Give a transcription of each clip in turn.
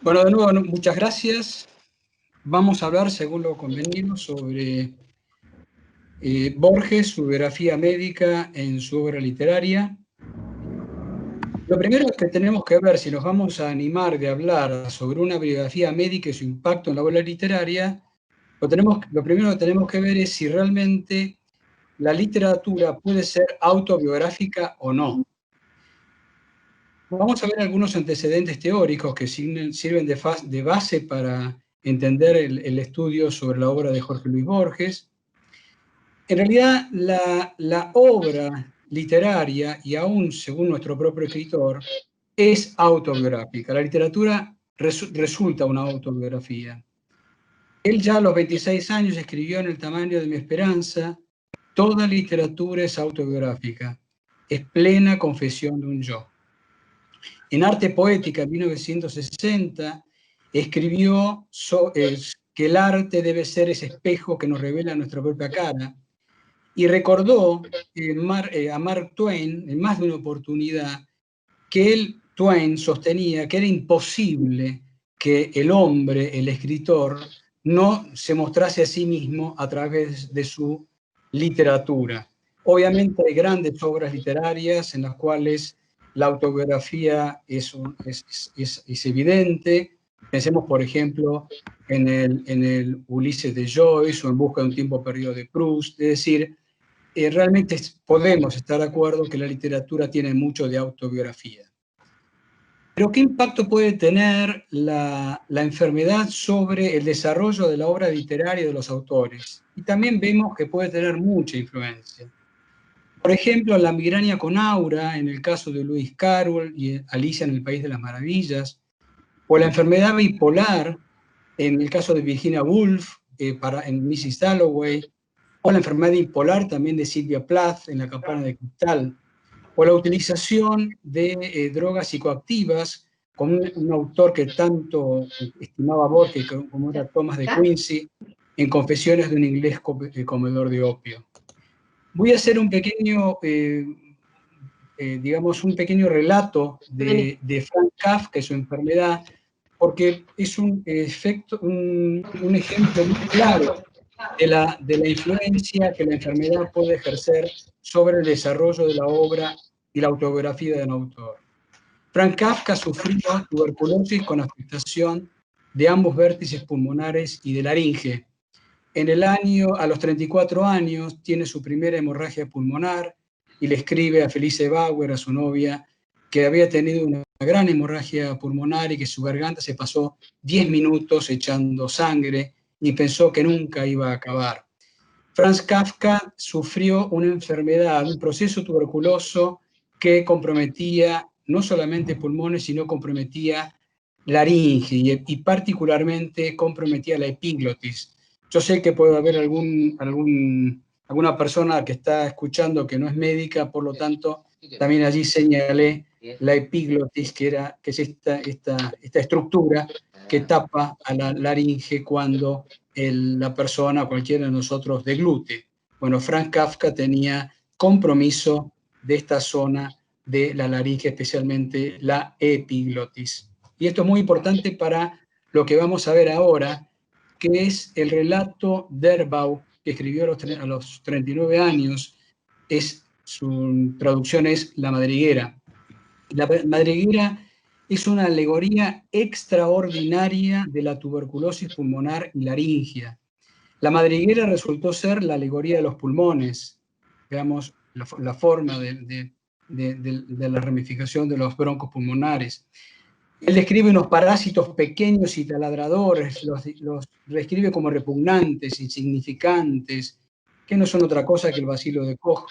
Bueno, de nuevo, muchas gracias. Vamos a hablar, según lo convenido, sobre Borges, su biografía médica en su obra literaria. Lo primero que tenemos que ver, si nos vamos a animar de hablar sobre una biografía médica y su impacto en la obra literaria, lo primero que tenemos que ver es si realmente la literatura puede ser autobiográfica o no. Vamos a ver algunos antecedentes teóricos que sirven de base para entender el estudio sobre la obra de Jorge Luis Borges. En realidad, la obra literaria, y aún según nuestro propio escritor, es autobiográfica. La literatura resulta una autobiografía. Él ya a los 26 años escribió en El tamaño de mi esperanza: toda literatura es autobiográfica, es plena confesión de un yo. En Arte Poética, en 1960, escribió que el arte debe ser ese espejo que nos revela nuestra propia cara, y recordó a Mark Twain, en más de una oportunidad, que Twain sostenía que era imposible que el hombre, el escritor, no se mostrase a sí mismo a través de su literatura. Obviamente hay grandes obras literarias en las cuales la autobiografía es evidente. Pensemos, por ejemplo, en el Ulises de Joyce o En busca de un tiempo perdido de Proust. Es decir, realmente podemos estar de acuerdo que la literatura tiene mucho de autobiografía. Pero ¿qué impacto puede tener la enfermedad sobre el desarrollo de la obra literaria de los autores? Y también vemos que puede tener mucha influencia. Por ejemplo, la migraña con aura, en el caso de Lewis Carroll y Alicia en el País de las Maravillas, o la enfermedad bipolar, en el caso de Virginia Woolf, en Mrs. Dalloway, o la enfermedad bipolar también de Sylvia Plath en La campana de cristal, o la utilización de drogas psicoactivas con un autor que tanto estimaba Borges como era Thomas de Quincy, en Confesiones de un inglés comedor de opio. Voy a hacer un pequeño, un pequeño relato de Franz Kafka y su enfermedad, porque es un ejemplo muy claro de la influencia que la enfermedad puede ejercer sobre el desarrollo de la obra y la autobiografía de un autor. Franz Kafka sufrió tuberculosis con afectación de ambos vértices pulmonares y de laringe. A los 34 años, tiene su primera hemorragia pulmonar y le escribe a Felice Bauer, a su novia, que había tenido una gran hemorragia pulmonar y que su garganta se pasó 10 minutos echando sangre y pensó que nunca iba a acabar. Franz Kafka sufrió una enfermedad, un proceso tuberculoso que comprometía no solamente pulmones, sino comprometía laringe y particularmente comprometía la epiglotis. Yo sé que puede haber alguna persona que está escuchando que no es médica, por lo tanto, también allí señalé la epiglotis, que es esta estructura que tapa a la laringe cuando la persona, cualquiera de nosotros, deglute. Bueno, Franz Kafka tenía compromiso de esta zona de la laringe, especialmente la epiglotis. Y esto es muy importante para lo que vamos a ver ahora, que es el relato Derbau, que escribió a los 39 años. Su traducción es La madriguera. La madriguera es una alegoría extraordinaria de la tuberculosis pulmonar y laringia. La madriguera resultó ser la alegoría de los pulmones, veamos la forma de la ramificación de los broncos pulmonares. Él describe unos parásitos pequeños y taladradores, los describe como repugnantes, insignificantes, que no son otra cosa que el bacilo de Koch.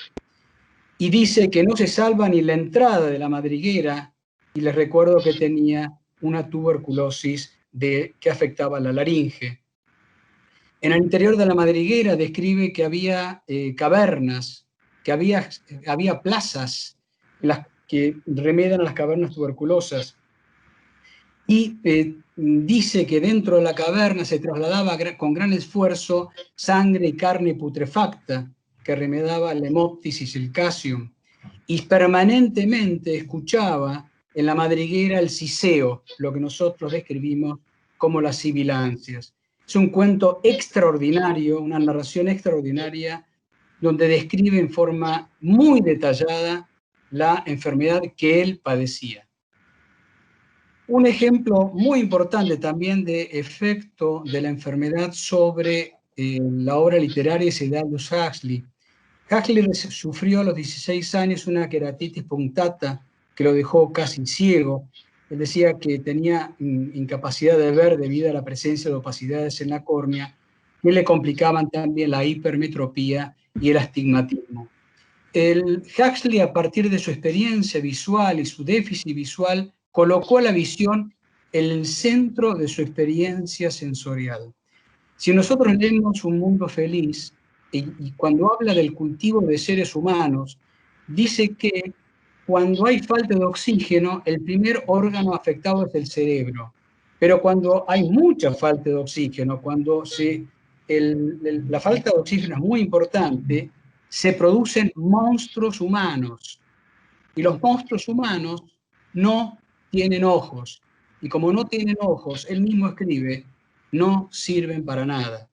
Y dice que no se salva ni la entrada de la madriguera, y les recuerdo que tenía una tuberculosis que afectaba la laringe. En el interior de la madriguera describe que había cavernas, que había plazas que remedan a las cavernas tuberculosas. Y dice que dentro de la caverna se trasladaba con gran esfuerzo sangre y carne putrefacta que remedaba el hemoptis y silcacium. Y permanentemente escuchaba en la madriguera el Ciseo, lo que nosotros describimos como las sibilancias. Es un cuento extraordinario, una narración extraordinaria, donde describe en forma muy detallada la enfermedad que él padecía. Un ejemplo muy importante también de efecto de la enfermedad sobre la obra literaria es el de Aldous Huxley. Huxley sufrió a los 16 años una queratitis punctata que lo dejó casi ciego. Él decía que tenía incapacidad de ver debido a la presencia de opacidades en la córnea, que le complicaban también la hipermetropía y el astigmatismo. Huxley, a partir de su experiencia visual y su déficit visual, colocó la visión en el centro de su experiencia sensorial. Si nosotros leemos Un Mundo Feliz, y cuando habla del cultivo de seres humanos, dice que cuando hay falta de oxígeno, el primer órgano afectado es el cerebro. Pero cuando hay mucha falta de oxígeno, cuando la falta de oxígeno es muy importante, se producen monstruos humanos. Y los monstruos humanos no tienen ojos. Y como no tienen ojos, él mismo escribe, no sirven para nada.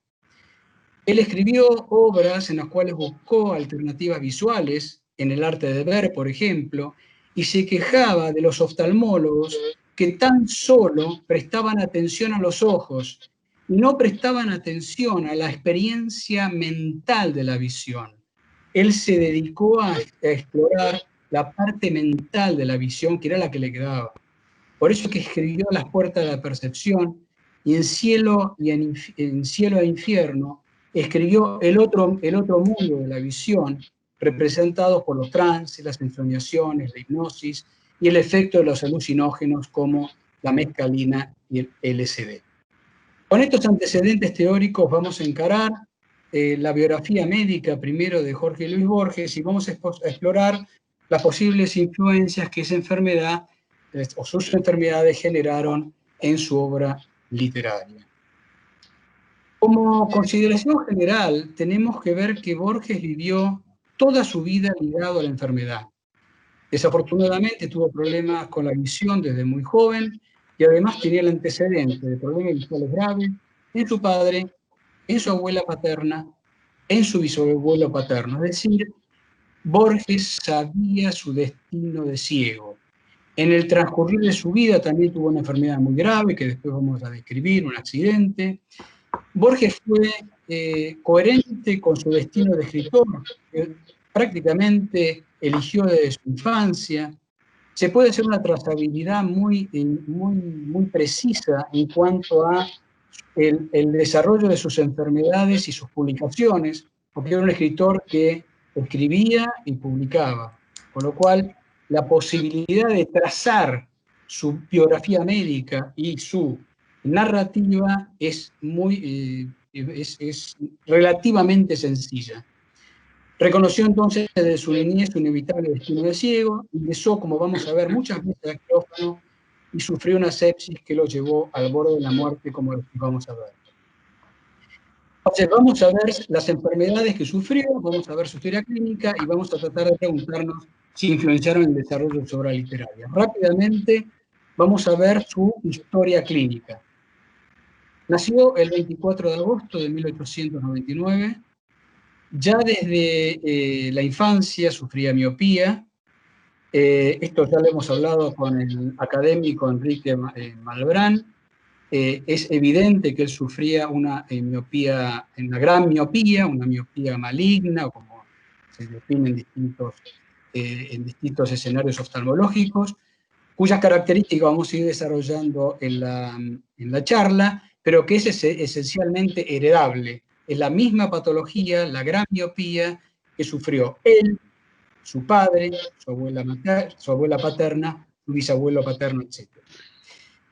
Él escribió obras en las cuales buscó alternativas visuales, en El arte de ver, por ejemplo, y se quejaba de los oftalmólogos que tan solo prestaban atención a los ojos y no prestaban atención a la experiencia mental de la visión. Él se dedicó a explorar la parte mental de la visión, que era la que le quedaba. Por eso es que escribió Las puertas de la percepción, y en Cielo e Infierno escribió el otro mundo de la visión, representado por los trances, las ensoñaciones, la hipnosis y el efecto de los alucinógenos como la mescalina y el LSD. Con estos antecedentes teóricos vamos a encarar la biografía médica primero de Jorge Luis Borges y vamos a explorar las posibles influencias que esa enfermedad o sus enfermedades generaron en su obra literaria. Como consideración general, tenemos que ver que Borges vivió toda su vida ligado a la enfermedad. Desafortunadamente tuvo problemas con la visión desde muy joven y además tenía el antecedente de problemas visuales graves en su padre, en su abuela paterna, en su bisabuelo paterno. Es decir, Borges sabía su destino de ciego. En el transcurrir de su vida también tuvo una enfermedad muy grave que después vamos a describir, un accidente. Borges fue coherente con su destino de escritor, que prácticamente eligió desde su infancia. Se puede hacer una trazabilidad muy precisa en cuanto a el desarrollo de sus enfermedades y sus publicaciones, porque era un escritor que escribía y publicaba, con lo cual la posibilidad de trazar su biografía médica y su narrativa es relativamente sencilla. Reconoció entonces desde su niñez su inevitable destino de ciego, ingresó, como vamos a ver, muchas veces al quirófano y sufrió una sepsis que lo llevó al borde de la muerte, como lo vamos a ver. Entonces, vamos a ver las enfermedades que sufrió, vamos a ver su historia clínica y vamos a tratar de preguntarnos si influenciaron el desarrollo de su obra literaria. Rápidamente, vamos a ver su historia clínica. Nació el 24 de agosto de 1899. Ya desde la infancia sufría miopía. Esto ya lo hemos hablado con el académico Enrique Malbrán. Es evidente que él sufría una miopía, una gran miopía, una miopía maligna, o como se define en distintos escenarios oftalmológicos, cuyas características vamos a ir desarrollando en la charla, pero que es esencialmente heredable. Es la misma patología, la gran miopía que sufrió él, su padre, su abuela paterna, su bisabuelo paterno, etc.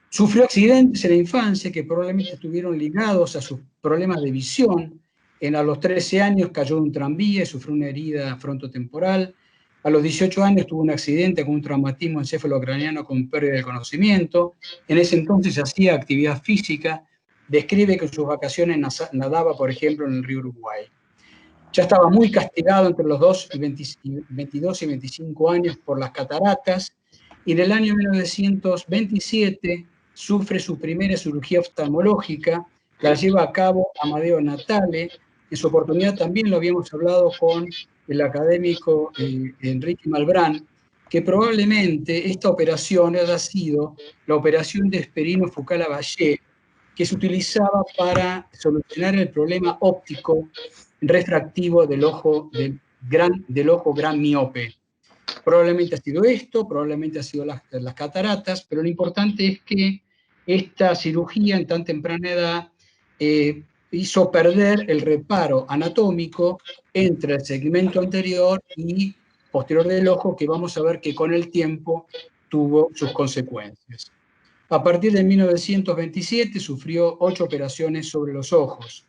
Sufrió accidentes en la infancia que probablemente estuvieron ligados a sus problemas de visión. A los 13 años cayó en un tranvía y sufrió una herida frontotemporal. A los 18 años tuvo un accidente con un traumatismo encefalocraniano con pérdida de conocimiento. En ese entonces hacía actividad física. Describe que en sus vacaciones nadaba, por ejemplo, en el río Uruguay. Ya estaba muy castigado entre los 22 y 25 años por las cataratas y en el año 1927 sufre su primera cirugía oftalmológica, la lleva a cabo Amadeo Natale. En su oportunidad también lo habíamos hablado con el académico Enrique Malbrán, que probablemente esta operación haya sido la operación de Esperino Foucault-Lavallée, que se utilizaba para solucionar el problema óptico refractivo del ojo gran miope. Probablemente ha sido esto, probablemente ha sido las cataratas, pero lo importante es que esta cirugía en tan temprana edad hizo perder el reparo anatómico entre el segmento anterior y posterior del ojo, que vamos a ver que con el tiempo tuvo sus consecuencias. A partir de 1927 sufrió 8 operaciones sobre los ojos.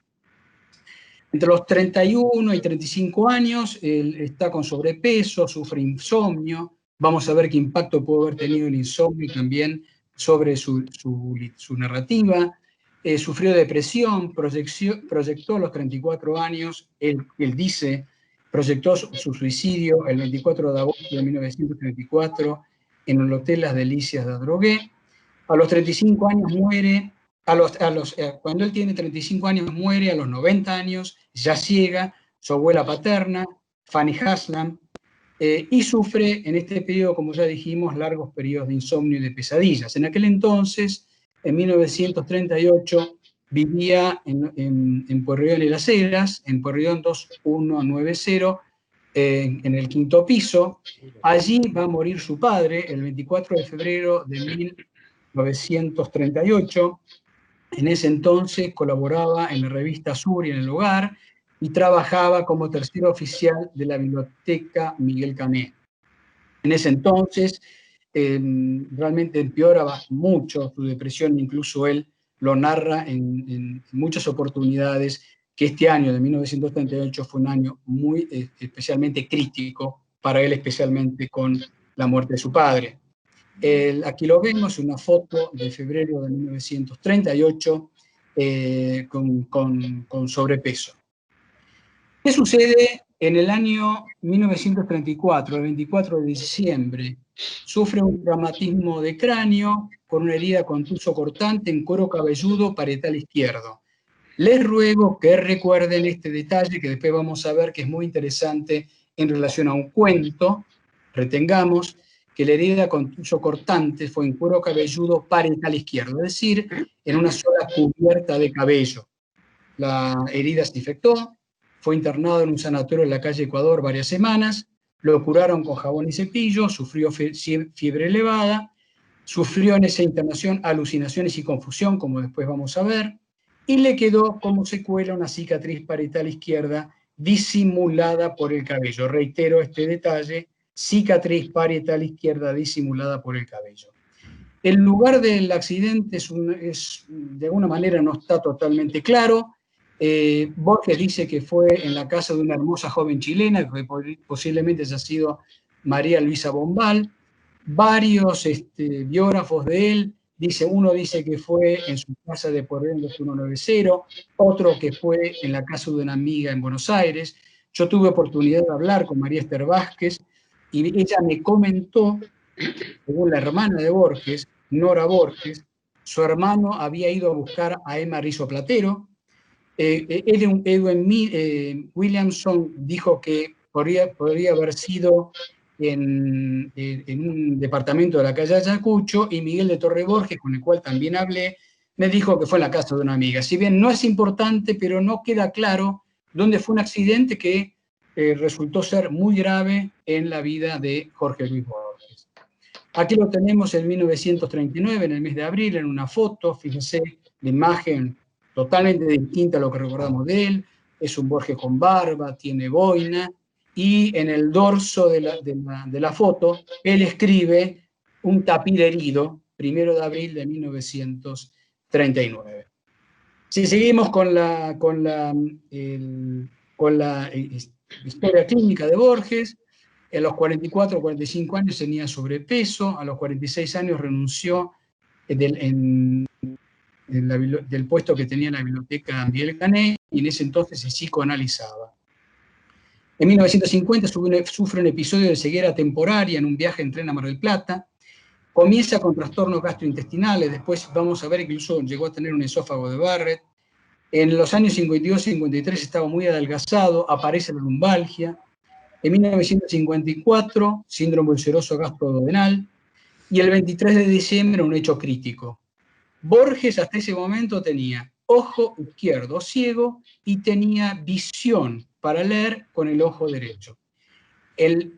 Entre los 31 y 35 años, él está con sobrepeso, sufre insomnio. Vamos a ver qué impacto puede haber tenido el insomnio también sobre su narrativa. Sufrió depresión, proyectó a los 34 años, él dice, proyectó su suicidio el 24 de agosto de 1934 en el Hotel Las Delicias de Adrogué. A los 35 años muere. Cuando él tiene 35 años muere, a los 90 años, ya ciega, su abuela paterna, Fanny Haslam, y sufre en este periodo, como ya dijimos, largos periodos de insomnio y de pesadillas. En aquel entonces, en 1938, vivía en Pueyrredón y Las Heras, en Pueyrredón 2190, en el 5º piso. Allí va a morir su padre el 24 de febrero de 1938. En ese entonces colaboraba en la revista Sur y en El Hogar y trabajaba como tercero oficial de la Biblioteca Miguel Cané. En ese entonces realmente empeoraba mucho su depresión, incluso él lo narra en muchas oportunidades, que este año de 1938 fue un año muy especialmente crítico para él, especialmente con la muerte de su padre. Aquí lo vemos, una foto de febrero de 1938 con sobrepeso. ¿Qué sucede en el año 1934, el 24 de diciembre? Sufre un traumatismo de cráneo con una herida contuso cortante en cuero cabelludo parietal izquierdo. Les ruego que recuerden este detalle que después vamos a ver que es muy interesante en relación a un cuento. Retengamos que la herida contuso cortante fue en cuero cabelludo parietal izquierdo, es decir, en una sola cubierta de cabello. La herida se infectó, fue internado en un sanatorio en la calle Ecuador varias semanas, lo curaron con jabón y cepillo, sufrió fiebre elevada, sufrió en esa internación alucinaciones y confusión, como después vamos a ver, y le quedó como secuela una cicatriz parietal izquierda disimulada por el cabello. Reitero este detalle, cicatriz parietal izquierda disimulada por el cabello. El lugar del accidente de alguna manera no está totalmente claro. Borges dice que fue en la casa de una hermosa joven chilena, que posiblemente haya sido María Luisa Bombal. Varios biógrafos de él, uno dice que fue en su casa de Pueyrredón 2190, otro que fue en la casa de una amiga en Buenos Aires. Yo tuve oportunidad de hablar con María Esther Vázquez y ella me comentó, según la hermana de Borges, Nora Borges, su hermano había ido a buscar a Emma Rizzo Platero. Edwin Williamson dijo que podría haber sido en un departamento de la calle Ayacucho, y Miguel de Torre Borges, con el cual también hablé, me dijo que fue en la casa de una amiga. Si bien no es importante, pero no queda claro dónde fue un accidente que resultó ser muy grave en la vida de Jorge Luis Borges. Aquí lo tenemos en 1939, en el mes de abril, en una foto. Fíjense la imagen totalmente distinta a lo que recordamos de él. Es un Borges con barba, tiene boina, y en el dorso de la foto él escribe un tapir herido, 1 de abril de 1939. Si seguimos con la historia clínica de Borges, a los 44 o 45 años tenía sobrepeso, a los 46 años renunció del puesto que tenía en la biblioteca Miguel Cané, y en ese entonces se psicoanalizaba. En 1950 sufre un episodio de ceguera temporaria en un viaje en tren a Mar del Plata. Comienza con trastornos gastrointestinales, después vamos a ver que incluso llegó a tener un esófago de Barrett. En los años 52-53 estaba muy adelgazado, aparece la lumbalgia. En 1954, síndrome ulceroso gastroduodenal. Y el 23 de diciembre, un hecho crítico. Borges hasta ese momento tenía ojo izquierdo ciego y tenía visión para leer con el ojo derecho.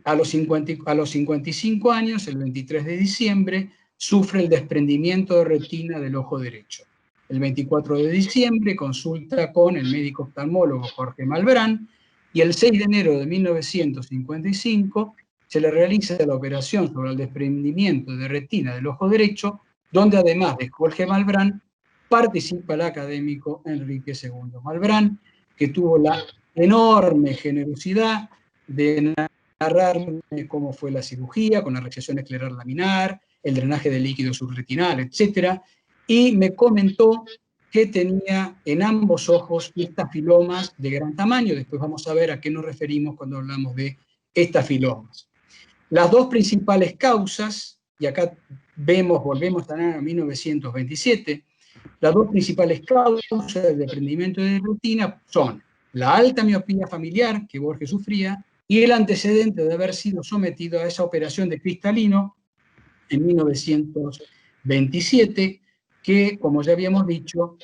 A los 55 años, el 23 de diciembre, sufre el desprendimiento de retina del ojo derecho. El 24 de diciembre consulta con el médico oftalmólogo Jorge Malbrán y el 6 de enero de 1955 se le realiza la operación sobre el desprendimiento de retina del ojo derecho, donde además de Jorge Malbrán participa el académico Enrique II Malbrán, que tuvo la enorme generosidad de narrarme cómo fue la cirugía, con la resección escleral laminar, el drenaje de líquido subretinal, etc. Y me comentó que tenía en ambos ojos estafilomas de gran tamaño. Después vamos a ver a qué nos referimos cuando hablamos de estafilomas. Las dos principales causas, y acá volvemos a 1927, las dos principales causas del desprendimiento de retina son la alta miopía familiar que Borges sufría y el antecedente de haber sido sometido a esa operación de cristalino en 1927, que, como ya habíamos dicho,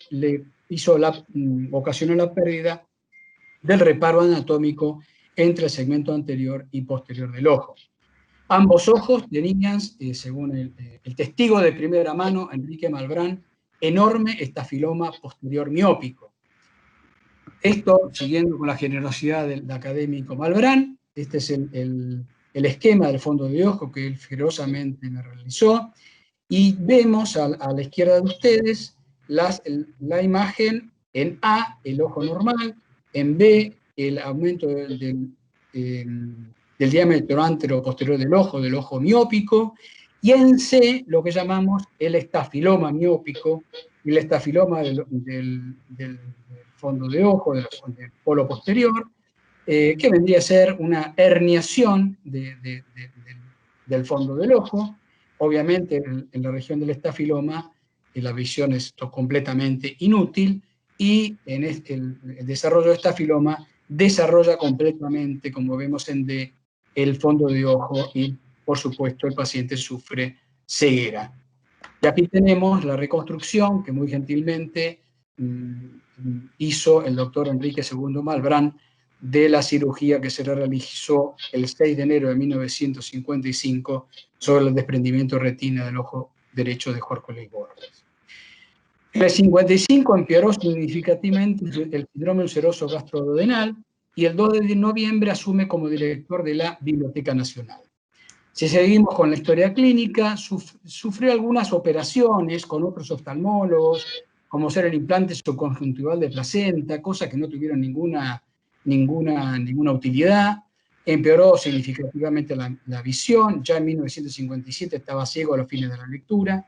ocasionó la pérdida del reparo anatómico entre el segmento anterior y posterior del ojo. Ambos ojos tenían, según el testigo de primera mano, Enrique Malbrán, enorme estafiloma posterior miópico. Esto, siguiendo con la generosidad del académico Malbrán, este es el esquema del fondo de ojo que él generosamente me realizó, y vemos a la izquierda de ustedes la imagen en A, el ojo normal, en B, el aumento del diámetro antero-posterior del ojo miópico, y en C, lo que llamamos el estafiloma miópico, y el estafiloma del fondo de ojo, del polo posterior, que vendría a ser una herniación del fondo del ojo. Obviamente, en la región del estafiloma, la visión es completamente inútil, y en el desarrollo de estafiloma desarrolla completamente, como vemos en D, el fondo de ojo, y por supuesto el paciente sufre ceguera. Y aquí tenemos la reconstrucción que muy gentilmente hizo el doctor Enrique II Malbrán de la cirugía que se realizó el 6 de enero de 1955 sobre el desprendimiento de retina del ojo derecho de Jorge Luis Borges. En el 55 empeoró significativamente el síndrome ulceroso gastroduodenal y el 2 de noviembre asume como director de la Biblioteca Nacional. Si seguimos con la historia clínica, sufrió algunas operaciones con otros oftalmólogos, como ser el implante subconjuntival de placenta, cosas que no tuvieron ninguna utilidad. Empeoró significativamente la visión, ya en 1957 estaba ciego a los fines de la lectura.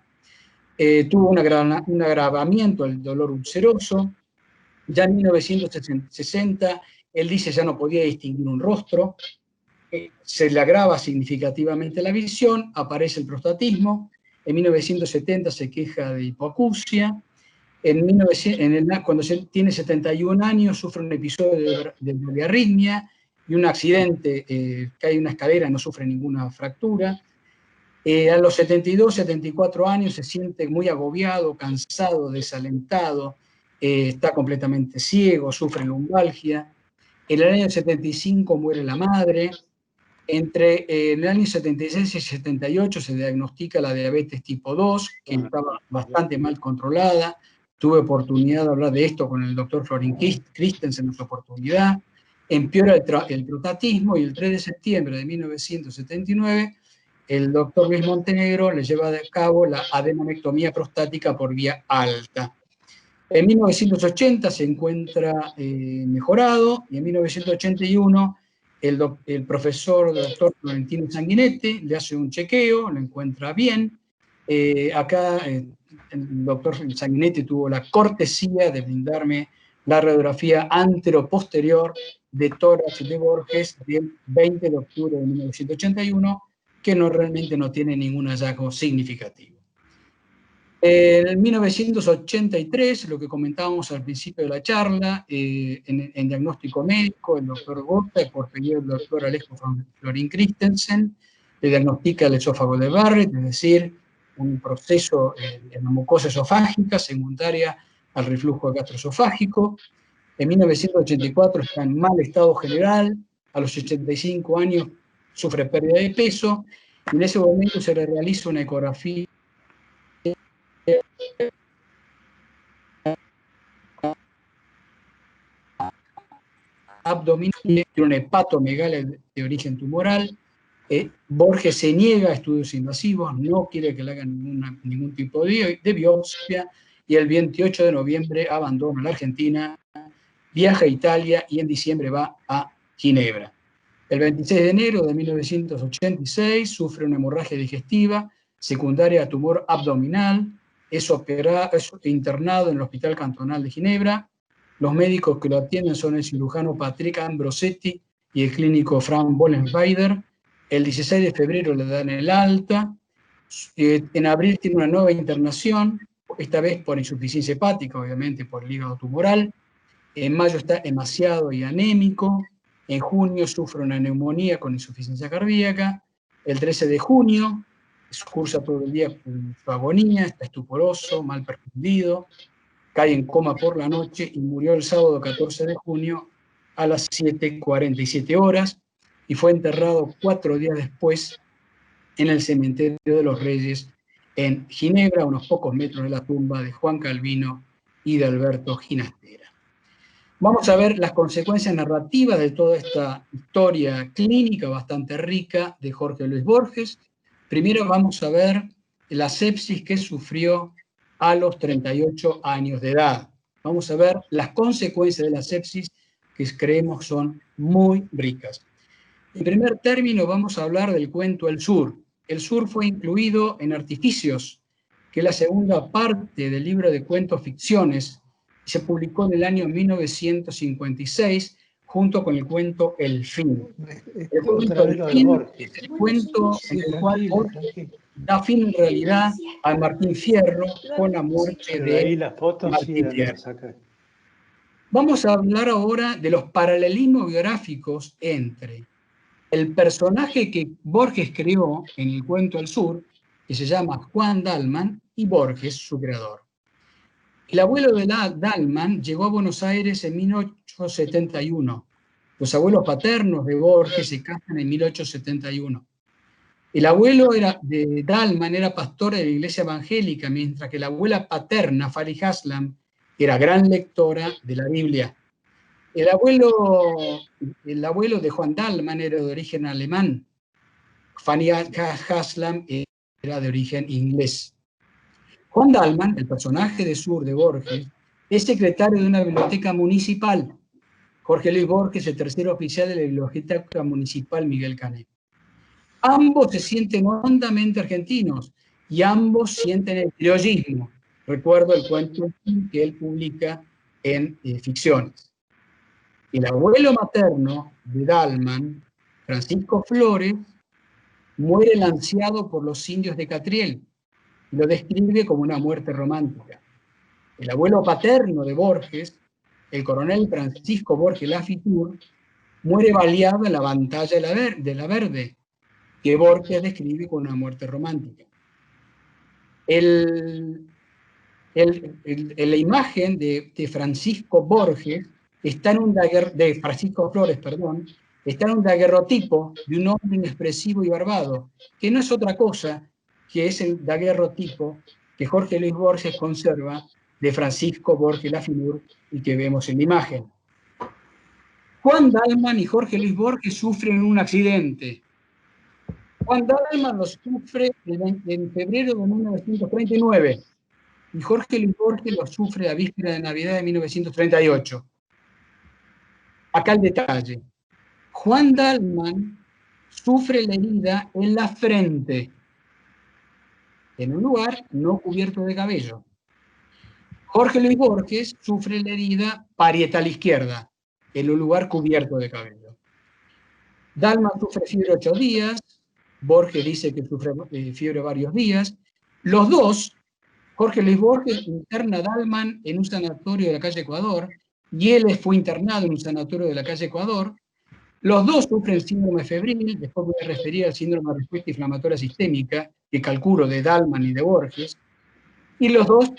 Tuvo un agravamiento del dolor ulceroso. Ya en 1960, él dice ya no podía distinguir un rostro. Se le agrava significativamente la visión, aparece el prostatismo. En 1970 se queja de hipoacusia. Cuando tiene 71 años sufre un episodio de poliarritmia y un accidente, cae una escalera, no sufre ninguna fractura. A los 72, 74 años se siente muy agobiado, cansado, desalentado, está completamente ciego, sufre lumbalgia. En el año 75 muere la madre. En el año 76 y 78 se diagnostica la diabetes tipo 2, que estaba bastante mal controlada. Tuve oportunidad de hablar de esto con el doctor Florin Christensen en su oportunidad. Empeora el prostatismo y el 3 de septiembre de 1979 el doctor Luis Montenegro le lleva a cabo la adenomectomía prostática por vía alta. En 1980 se encuentra mejorado, y en 1981 el profesor doctor Florentino Sanguinetti le hace un chequeo, lo encuentra bien. Acá el doctor Sanguinetti tuvo la cortesía de brindarme la radiografía antero-posterior de tórax de Borges del 20 de octubre de 1981, que realmente no tiene ningún hallazgo significativo. En 1983, lo que comentábamos al principio de la charla, en diagnóstico médico, el doctor Gota, por pedido del doctor Alejo Florín Christensen, le diagnostica el esófago de Barrett, es decir, un proceso en la mucosa esofágica secundaria al reflujo gastroesofágico. En 1984 está en mal estado general, a los 85 años sufre pérdida de peso, y en ese momento se le realiza una ecografía abdominal, tiene una hepatomegalia de origen tumoral. Borges se niega a estudios invasivos, no quiere que le hagan ningún tipo de biopsia, y el 28 de noviembre abandona la Argentina, viaja a Italia y en diciembre va a Ginebra. El 26 de enero de 1986 sufre una hemorragia digestiva secundaria a tumor abdominal, es internado en el Hospital Cantonal de Ginebra. Los médicos que lo atienden son el cirujano Patrick Ambrosetti y el clínico Frank Bollenweider. El 16 de febrero le dan el alta. En abril tiene una nueva internación, esta vez por insuficiencia hepática, obviamente por el hígado tumoral. En mayo está emaciado y anémico. En junio sufre una neumonía con insuficiencia cardíaca. El 13 de junio cursa todo el día con su agonía, está estuporoso, mal perfundido, cae en coma por la noche y murió el sábado 14 de junio a las 7:47 horas y fue enterrado 4 días después en el cementerio de los Reyes en Ginebra, a unos pocos metros de la tumba de Juan Calvino y de Alberto Ginastera. Vamos a ver las consecuencias narrativas de toda esta historia clínica bastante rica de Jorge Luis Borges. Primero vamos a ver la sepsis que sufrió a los 38 años de edad. Vamos a ver las consecuencias de la sepsis que creemos son muy ricas. En primer término vamos a hablar del cuento El Sur. El Sur fue incluido en Artificios, que es la segunda parte del libro de cuentos ficciones. Se publicó en el año 1956 junto con el cuento El Fin. El cuento El Fin es el cuento en el cual Borges da fin en realidad a Martín Fierro con la muerte de Martín Fierro. Vamos a hablar ahora de los paralelismos biográficos entre el personaje que Borges creó en el cuento El Sur, que se llama Juan Dalman, y Borges, su creador. El abuelo de Dalman llegó a Buenos Aires en 1871. Los abuelos paternos de Borges se casan en 1871. El abuelo de Dalman era pastor de la iglesia evangélica, mientras que la abuela paterna, Fanny Haslam, era gran lectora de la Biblia. El abuelo de Juan Dalman era de origen alemán. Fanny Haslam era de origen inglés. Juan Dalman, el personaje de Sur de Borges, es secretario de una biblioteca municipal. Jorge Luis Borges, el tercer oficial de la Biblioteca Municipal Miguel Canet. Ambos se sienten hondamente argentinos y ambos sienten el criollismo. Recuerdo el cuento que él publica en Ficciones. El abuelo materno de Dalman, Francisco Flores, muere lanceado por los indios de Catriel y lo describe como una muerte romántica. El abuelo paterno de Borges, el coronel Francisco Borges Lafitur, muere baleado en la batalla de la Verde, que Borges describe como una muerte romántica. La imagen de Francisco Borges está en de Francisco Flores, perdón, está en un daguerrotipo de un hombre inexpresivo y barbado, que no es otra cosa que es el daguerrotipo que Jorge Luis Borges conserva de Francisco Borges Lafitur y que vemos en la imagen. Juan Dalman y Jorge Luis Borges sufren un accidente. Juan Dalman lo sufre en febrero de 1939 y Jorge Luis Borges lo sufre a víspera de Navidad de 1938. Acá el detalle. Juan Dalman sufre la herida en la frente, en un lugar no cubierto de cabello. Jorge Luis Borges sufre la herida parietal izquierda, en un lugar cubierto de cabello. Dalman sufre fiebre 8 días, Borges dice que sufre fiebre varios días. Los dos, Jorge Luis Borges interna a Dalman en un sanatorio de la calle Ecuador, y él fue internado en un sanatorio de la calle Ecuador. Los dos sufren síndrome febril, después voy a referir al síndrome de respuesta inflamatoria sistémica, que calculo de Dalman y de Borges, y los dos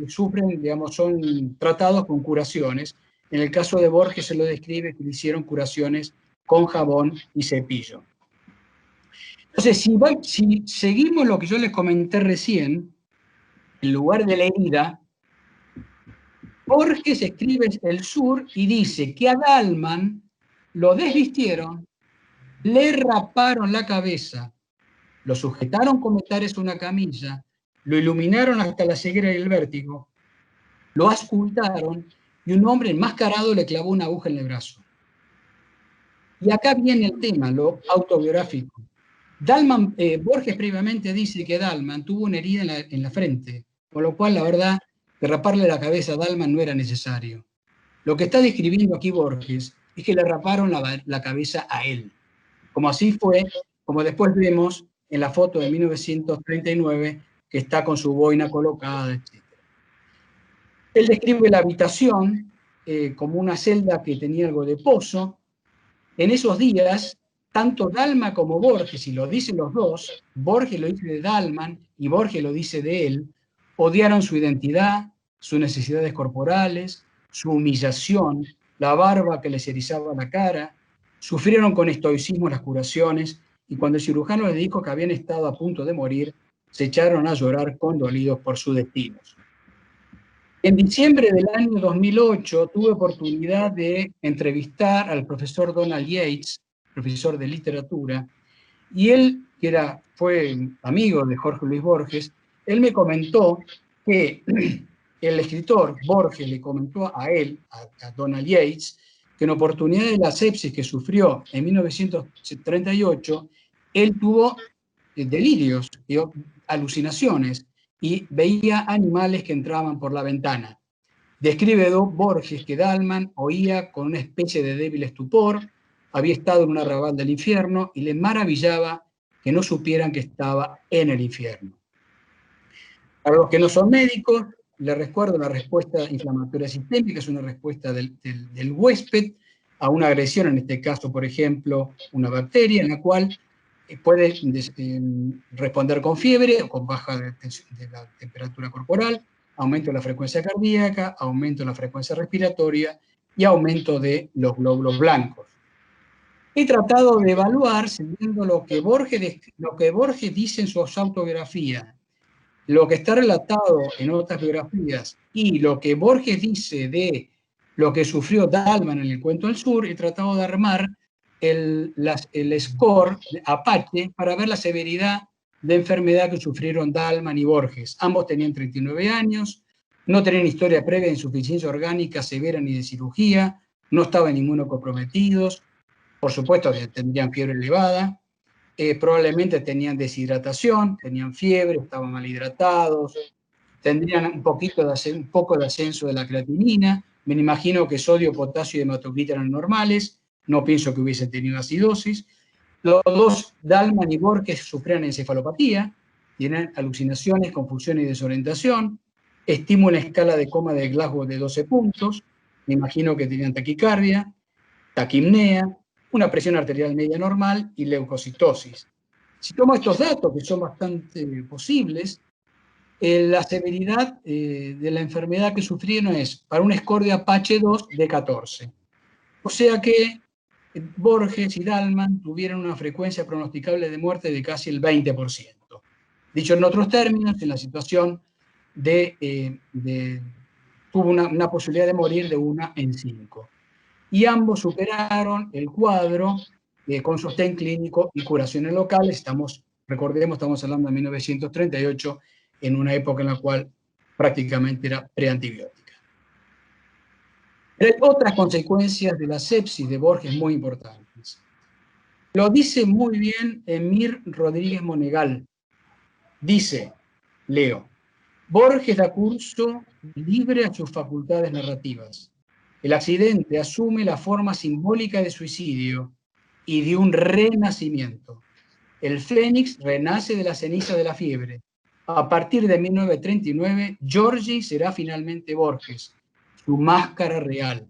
sufren, digamos, son tratados con curaciones. En el caso de Borges se lo describe que le hicieron curaciones con jabón y cepillo. Entonces, si seguimos lo que yo les comenté recién, en lugar de la herida, Borges escribe el sur y dice que a Dalman lo desvistieron, le raparon la cabeza, lo sujetaron con metales a una camilla, lo iluminaron hasta la ceguera y el vértigo, lo auscultaron y un hombre enmascarado le clavó una aguja en el brazo. Y acá viene el tema, lo autobiográfico. Borges previamente dice que Dalman tuvo una herida en la frente, con lo cual la verdad que raparle la cabeza a Dalman no era necesario. Lo que está describiendo aquí Borges es que le raparon la cabeza a él. Como así fue, como después vemos en la foto de 1939, que está con su boina colocada, etc. Él describe la habitación como una celda que tenía algo de pozo. En esos días, tanto Dalman como Borges, y lo dicen los dos, Borges lo dice de Dalman y Borges lo dice de él, odiaron su identidad, sus necesidades corporales, su humillación, la barba que les erizaba la cara, sufrieron con estoicismo las curaciones, y cuando el cirujano les dijo que habían estado a punto de morir, se echaron a llorar condolidos por sus destinos. En diciembre del año 2008 tuve oportunidad de entrevistar al profesor Donald Yates, profesor de literatura, y él, que fue amigo de Jorge Luis Borges, él me comentó que el escritor Borges le comentó a él, a Donald Yates, que en oportunidad de la sepsis que sufrió en 1938, él tuvo delirios, alucinaciones, y veía animales que entraban por la ventana. Describe Borges que Dalman oía con una especie de débil estupor, había estado en un arrabal del infierno y le maravillaba que no supieran que estaba en el infierno. Para los que no son médicos, les recuerdo la respuesta inflamatoria sistémica, es una respuesta del huésped a una agresión, en este caso, por ejemplo, una bacteria, en la cual puede responder con fiebre o con baja de la temperatura corporal, aumento de la frecuencia cardíaca, aumento de la frecuencia respiratoria y aumento de los glóbulos blancos. He tratado de evaluar, siguiendo lo que Borges dice en su autobiografía, lo que está relatado en otras biografías y lo que Borges dice de lo que sufrió Dalman en el Cuento del Sur, he tratado de armar el score de Apache para ver la severidad de enfermedad que sufrieron Dalman y Borges. Ambos tenían 39 años, no tenían historia previa de insuficiencia orgánica severa ni de cirugía, no estaban inmunocomprometidos, por supuesto que tendrían fiebre elevada, probablemente tenían deshidratación, tenían fiebre, estaban mal hidratados, tendrían un poco de ascenso de la creatinina, me imagino que sodio, potasio y hematocrita eran normales, no pienso que hubiese tenido acidosis. Los dos, Dalman y Borges, sufrían encefalopatía, tienen alucinaciones, confusión y desorientación, estimo en la escala de coma de Glasgow de 12 puntos, me imagino que tenían taquicardia, taquimnea, una presión arterial media normal y leucocitosis. Si tomo estos datos, que son bastante posibles, la severidad de la enfermedad que sufrieron es, para un score de Apache 2, de 14. O sea que Borges y Dalman tuvieron una frecuencia pronosticable de muerte de casi el 20%. Dicho en otros términos, en la situación tuvo una posibilidad de morir de 1 en 5. Y ambos superaron el cuadro con sostén clínico y curaciones locales. Recordemos, estamos hablando de 1938, en una época en la cual prácticamente era preantibiótica. Pero hay otras consecuencias de la sepsis de Borges muy importantes. Lo dice muy bien Emir Rodríguez Monegal. Dice, leo, Borges da curso libre a sus facultades narrativas. El accidente asume la forma simbólica de suicidio y de un renacimiento. El Fénix renace de la ceniza de la fiebre. A partir de 1939, Giorgi será finalmente Borges, su máscara real.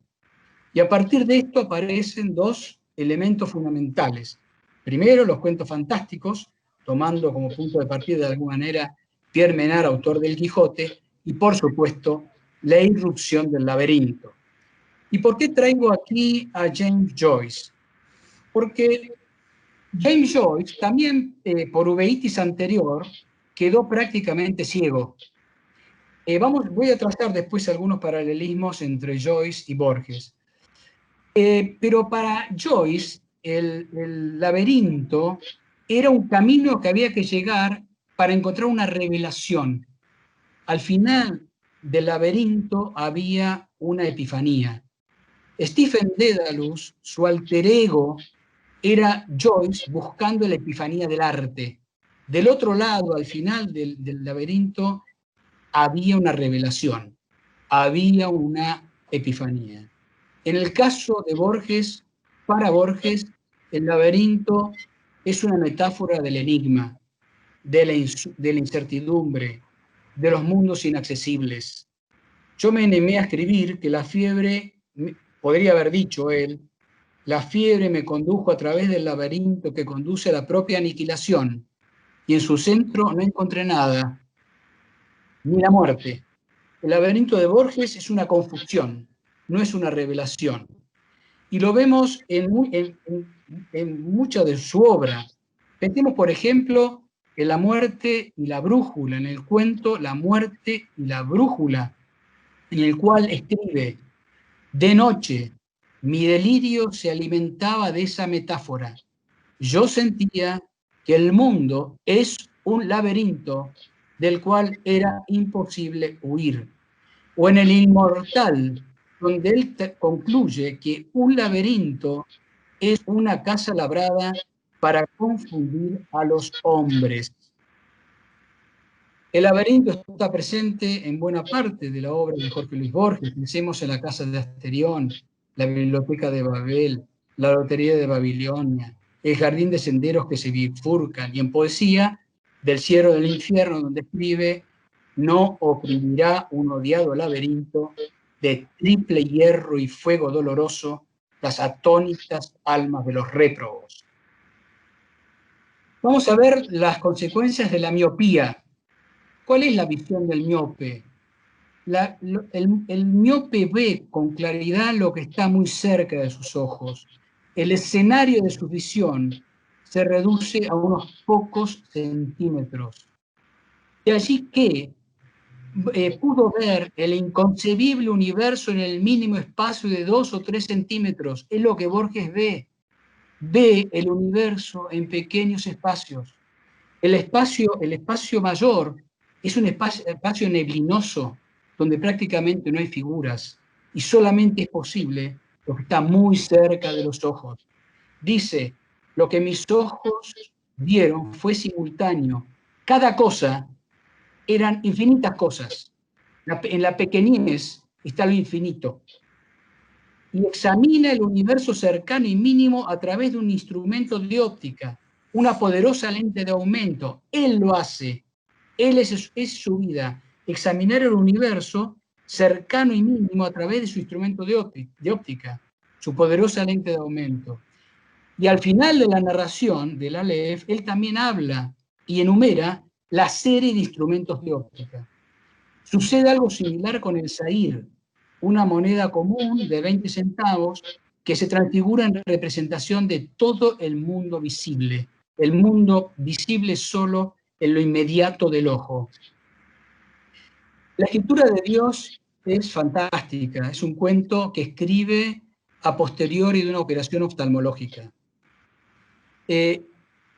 Y a partir de esto aparecen dos elementos fundamentales. Primero, los cuentos fantásticos, tomando como punto de partida de alguna manera Pierre Menard, autor del Quijote, y por supuesto, la irrupción del laberinto. ¿Y por qué traigo aquí a James Joyce? Porque James Joyce también, por uveitis anterior, quedó prácticamente ciego. Voy a trazar después algunos paralelismos entre Joyce y Borges. Pero para Joyce, el laberinto era un camino que había que llegar para encontrar una revelación. Al final del laberinto había una epifanía. Stephen Dedalus, su alter ego, era Joyce buscando la epifanía del arte. Del otro lado, al final del laberinto, había una revelación, había una epifanía. En el caso de Borges, para Borges, el laberinto es una metáfora del enigma, de la incertidumbre, de los mundos inaccesibles. Yo me animé a escribir que la fiebre, podría haber dicho él, la fiebre me condujo a través del laberinto que conduce a la propia aniquilación, y en su centro no encontré nada, ni la muerte. El laberinto de Borges es una confusión, no es una revelación. Y lo vemos en mucha de su obra. Pensemos, por ejemplo, en La muerte y la brújula, en el cuento La muerte y la brújula, en el cual escribe: de noche, mi delirio se alimentaba de esa metáfora. Yo sentía que el mundo es un laberinto del cual era imposible huir. O en El inmortal, donde él concluye que un laberinto es una casa labrada para confundir a los hombres. El laberinto está presente en buena parte de la obra de Jorge Luis Borges. Pensemos en La casa de Asterión, La biblioteca de Babel, La lotería de Babilonia, El jardín de senderos que se bifurcan, y en poesía, Del cielo del infierno, donde escribe: no oprimirá un odiado laberinto de triple hierro y fuego doloroso las atónitas almas de los réprobos. Vamos a ver las consecuencias de la miopía. ¿Cuál es la visión del miope? El miope ve con claridad lo que está muy cerca de sus ojos. El escenario de su visión se reduce a unos pocos centímetros. De allí que pudo ver el inconcebible universo en el mínimo espacio de 2 o 3 centímetros. Es lo que Borges ve. Ve el universo en pequeños espacios. El espacio mayor es un espacio neblinoso, donde prácticamente no hay figuras, y solamente es posible lo que está muy cerca de los ojos. Dice: lo que mis ojos vieron fue simultáneo. Cada cosa eran infinitas cosas. En la pequeñez está lo infinito. Y examina el universo cercano y mínimo a través de un instrumento de óptica, una poderosa lente de aumento. Él lo hace. Él es su vida. Examinar el universo cercano y mínimo a través de su instrumento de óptica, su poderosa lente de aumento. Y al final de la narración del Aleph, él también habla y enumera la serie de instrumentos de óptica. Sucede algo similar con el Zahir, una moneda común de 20 centavos que se transfigura en representación de todo el mundo visible. El mundo visible solo en lo inmediato del ojo. La escritura de Dios es fantástica, es un cuento que escribe a posteriori de una operación oftalmológica.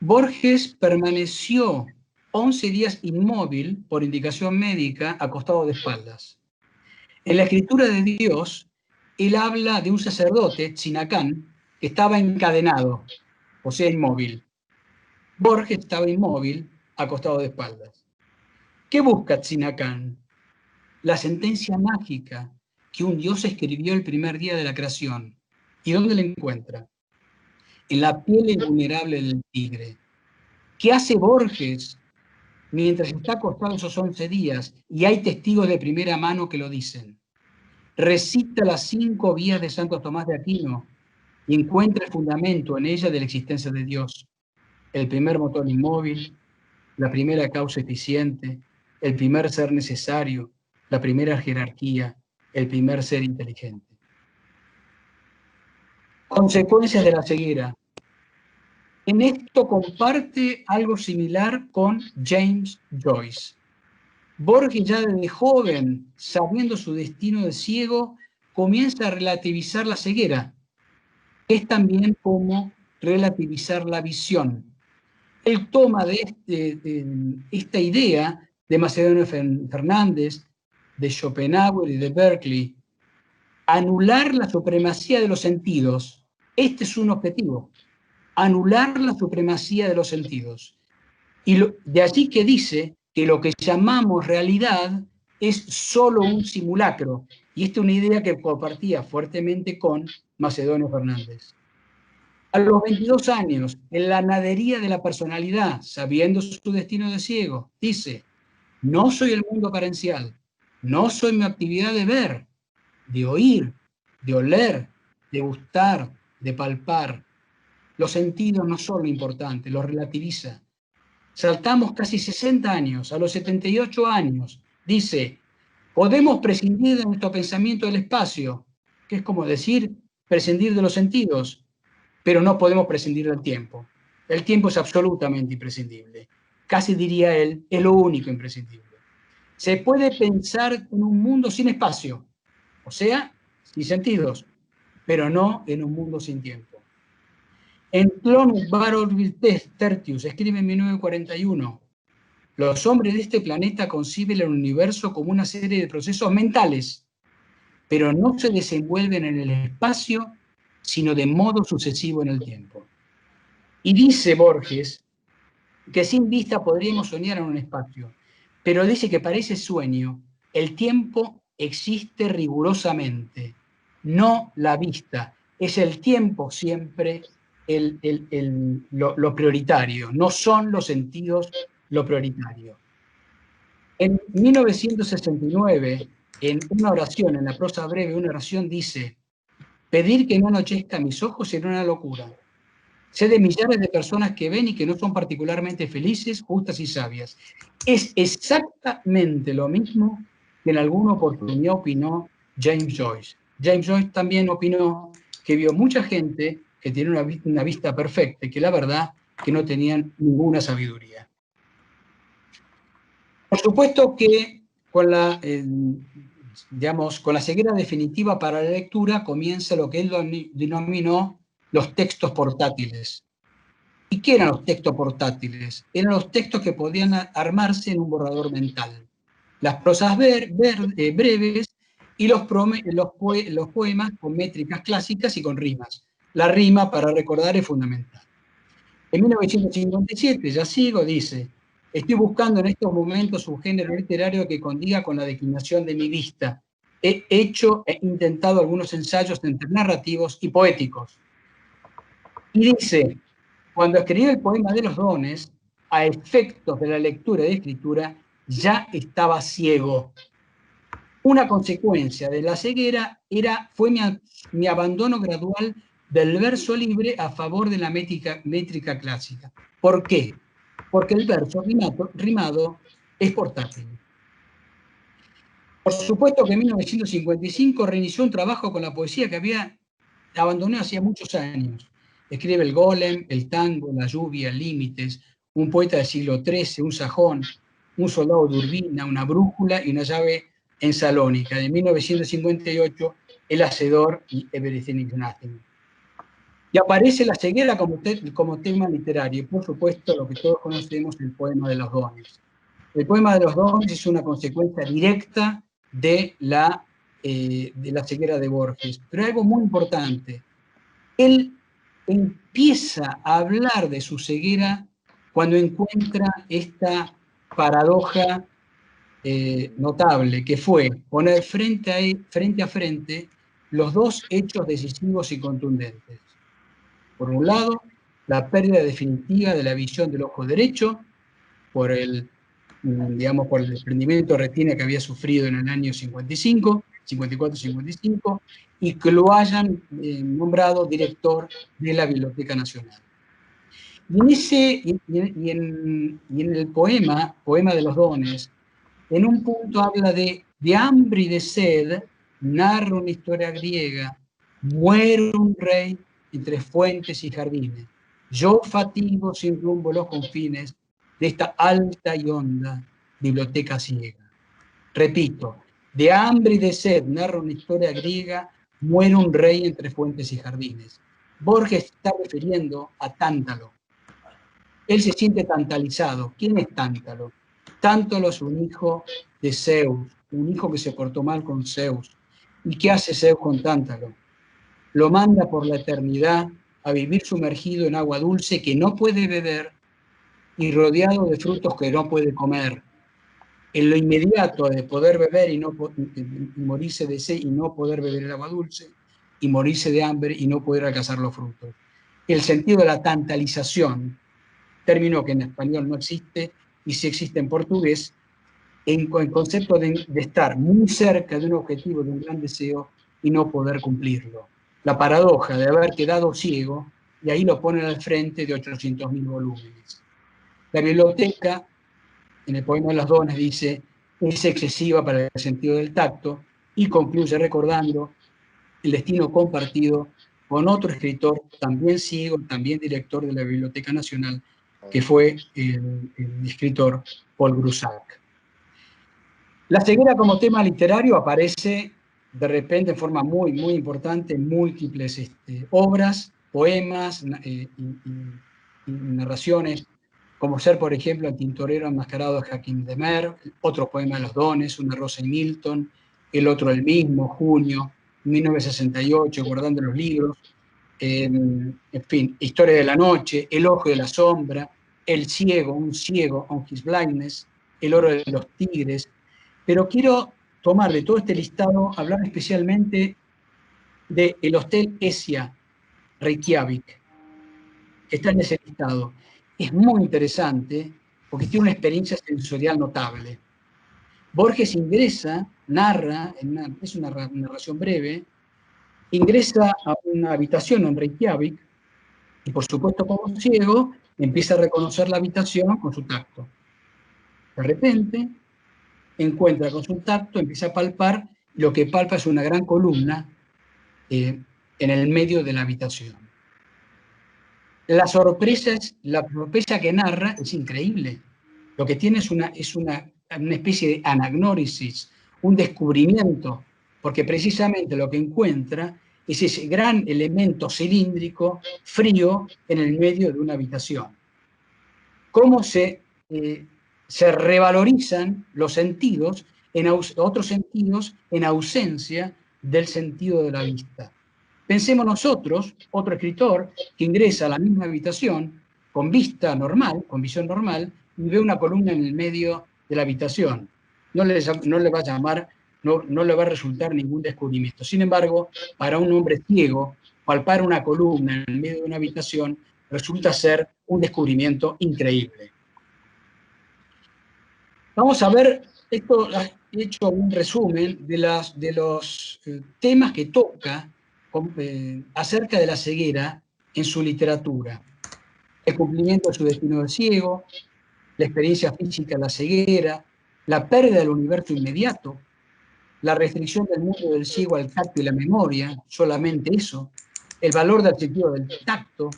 Borges permaneció 11 días inmóvil por indicación médica, acostado de espaldas. En la escritura de Dios, él habla de un sacerdote, Tzinacán, que estaba encadenado, o sea, inmóvil. Borges estaba inmóvil, acostado de espaldas. ¿Qué busca Tzinacán? La sentencia mágica que un Dios escribió el primer día de la creación. ¿Y dónde la encuentra? En la piel invulnerable del tigre. ¿Qué hace Borges mientras está acostado esos 11 días? Y hay testigos de primera mano que lo dicen. Recita las 5 vías de Santo Tomás de Aquino y encuentra el fundamento en ella de la existencia de Dios. El primer motor inmóvil, la primera causa eficiente, el primer ser necesario, la primera jerarquía, el primer ser inteligente. Consecuencias de la ceguera. En esto comparte algo similar con James Joyce. Borges ya desde joven, sabiendo su destino de ciego, comienza a relativizar la ceguera. Es también como relativizar la visión. Él toma de esta idea de Macedonio Fernández, de Schopenhauer y de Berkeley, anular la supremacía de los sentidos. Este es un objetivo, anular la supremacía de los sentidos. Y de allí que dice que lo que llamamos realidad es solo un simulacro. Y esta es una idea que compartía fuertemente con Macedonio Fernández. A los 22 años, en la nadería de la personalidad, sabiendo su destino de ciego, dice, no soy el mundo aparencial, no soy mi actividad de ver, de oír, de oler, de gustar, de palpar. Los sentidos no son lo importante, los relativiza. Saltamos casi 60 años, a los 78 años, dice, podemos prescindir de nuestro pensamiento del espacio, que es como decir, prescindir de los sentidos, pero no podemos prescindir del tiempo. El tiempo es absolutamente imprescindible. Casi diría él, es lo único imprescindible. Se puede pensar en un mundo sin espacio, o sea, sin sentidos, pero no en un mundo sin tiempo. En Clonus Baroville Tertius escribe en 1941, los hombres de este planeta conciben el universo como una serie de procesos mentales, pero no se desenvuelven en el espacio, sino de modo sucesivo en el tiempo. Y dice Borges que sin vista podríamos soñar en un espacio, pero dice que para ese sueño el tiempo existe rigurosamente, no la vista. Es el tiempo siempre lo prioritario, no son los sentidos lo prioritario. En 1969, en una oración, en la prosa breve, una oración dice, pedir que no anochezca mis ojos será una locura. Sé de millares de personas que ven y que no son particularmente felices, justas y sabias. Es exactamente lo mismo que en alguna oportunidad opinó James Joyce. James Joyce también opinó que vio mucha gente que tiene una vista perfecta y que la verdad que no tenían ninguna sabiduría. Por supuesto que con la, con la ceguera definitiva para la lectura comienza lo que él denominó los textos portátiles. ¿Y qué eran los textos portátiles? Eran los textos que podían armarse en un borrador mental. Las prosas breves y los poemas con métricas clásicas y con rimas. La rima, para recordar, es fundamental. En 1957, ya sigo, dice, estoy buscando en estos momentos un género literario que condiga con la declinación de mi vista. He intentado algunos ensayos entre narrativos y poéticos. Y dice, cuando escribió el poema de los dones, a efectos de la lectura y escritura, ya estaba ciego. Una consecuencia de la ceguera fue mi abandono gradual del verso libre a favor de la métrica clásica. ¿Por qué? Porque el verso rimado es portátil. Por supuesto que en 1955 reinició un trabajo con la poesía que había abandonado hacía muchos años. Escribe el Golem, el tango, la lluvia, límites, un poeta del siglo XIII, un sajón, un soldado de Urbina, una brújula y una llave en Salónica. De 1958, El Hacedor y Everything is Nothing. Y aparece la ceguera como tema literario, y por supuesto lo que todos conocemos, el poema de los dones. El poema de los dones es una consecuencia directa de la ceguera de Borges. Pero hay algo muy importante. Él empieza a hablar de su ceguera cuando encuentra esta paradoja notable, que fue poner frente a frente los dos hechos decisivos y contundentes. Por un lado, la pérdida definitiva de la visión del ojo derecho por el, digamos, por el desprendimiento de retina que había sufrido en el año 55, 54-55, y que lo hayan nombrado director de la Biblioteca Nacional. Y en el poema de los dones, en un punto habla de hambre y de sed, narra una historia griega, muere un rey entre fuentes y jardines. Yo fatigo sin rumbo los confines de esta alta y honda biblioteca ciega. Repito, de hambre y de sed, narra una historia griega, muere un rey entre fuentes y jardines. Borges está refiriendo a Tántalo. Él se siente tantalizado. ¿Quién es Tántalo? Tántalo es un hijo de Zeus, un hijo que se portó mal con Zeus. ¿Y qué hace Zeus con Tántalo? Lo manda por la eternidad a vivir sumergido en agua dulce que no puede beber y rodeado de frutos que no puede comer. En lo inmediato de poder beber y morirse de sed y no poder beber el agua dulce, y morirse de hambre y no poder alcanzar los frutos. El sentido de la tantalización, término que en español no existe y sí existe en portugués, en el concepto de estar muy cerca de un objetivo, de un gran deseo y no poder cumplirlo. La paradoja de haber quedado ciego, y ahí lo ponen al frente de 800.000 volúmenes. La biblioteca, en el poema de los dones, dice, es excesiva para el sentido del tacto, y concluye recordando el destino compartido con otro escritor, también ciego, también director de la Biblioteca Nacional, que fue el escritor Paul Grusac. La ceguera como tema literario aparece de repente en forma muy, muy importante en múltiples obras, poemas y narraciones, como ser, por ejemplo, El tintorero enmascarado de Joaquín de Mer, otro poema de los dones, Una rosa en Milton, el otro el mismo, Junio, 1968, Guardando los libros, en fin, Historia de la noche, El ojo de la sombra, El ciego, un ciego, On His Blindness, El oro de los tigres. Pero quiero tomar de todo este listado, hablar especialmente del Hostel Esia, Reykjavik, que está en ese listado. Es muy interesante porque tiene una experiencia sensorial notable. Borges ingresa, narra, es una narración breve, ingresa a una habitación en Reykjavik y, por supuesto, como ciego, empieza a reconocer la habitación con su tacto. De repente, encuentra con su tacto, empieza a palpar, lo que palpa es una gran columna en el medio de la habitación. La sorpresa que narra es increíble. Lo que tiene es una especie de anagnórisis, un descubrimiento, porque precisamente lo que encuentra es ese gran elemento cilíndrico, frío, en el medio de una habitación. Cómo se revalorizan los sentidos, otros sentidos, en ausencia del sentido de la vista. Pensemos nosotros, otro escritor, que ingresa a la misma habitación con vista normal, con visión normal, y ve una columna en el medio de la habitación. No le va a llamar, no le va a resultar ningún descubrimiento. Sin embargo, para un hombre ciego, palpar una columna en el medio de una habitación resulta ser un descubrimiento increíble. Vamos a ver, esto he hecho un resumen de los temas que toca acerca de la ceguera en su literatura. El cumplimiento de su destino de ciego, la experiencia física de la ceguera, la pérdida del universo inmediato, la restricción del mundo del ciego al tacto y la memoria, solamente eso, el valor del sentido del tacto,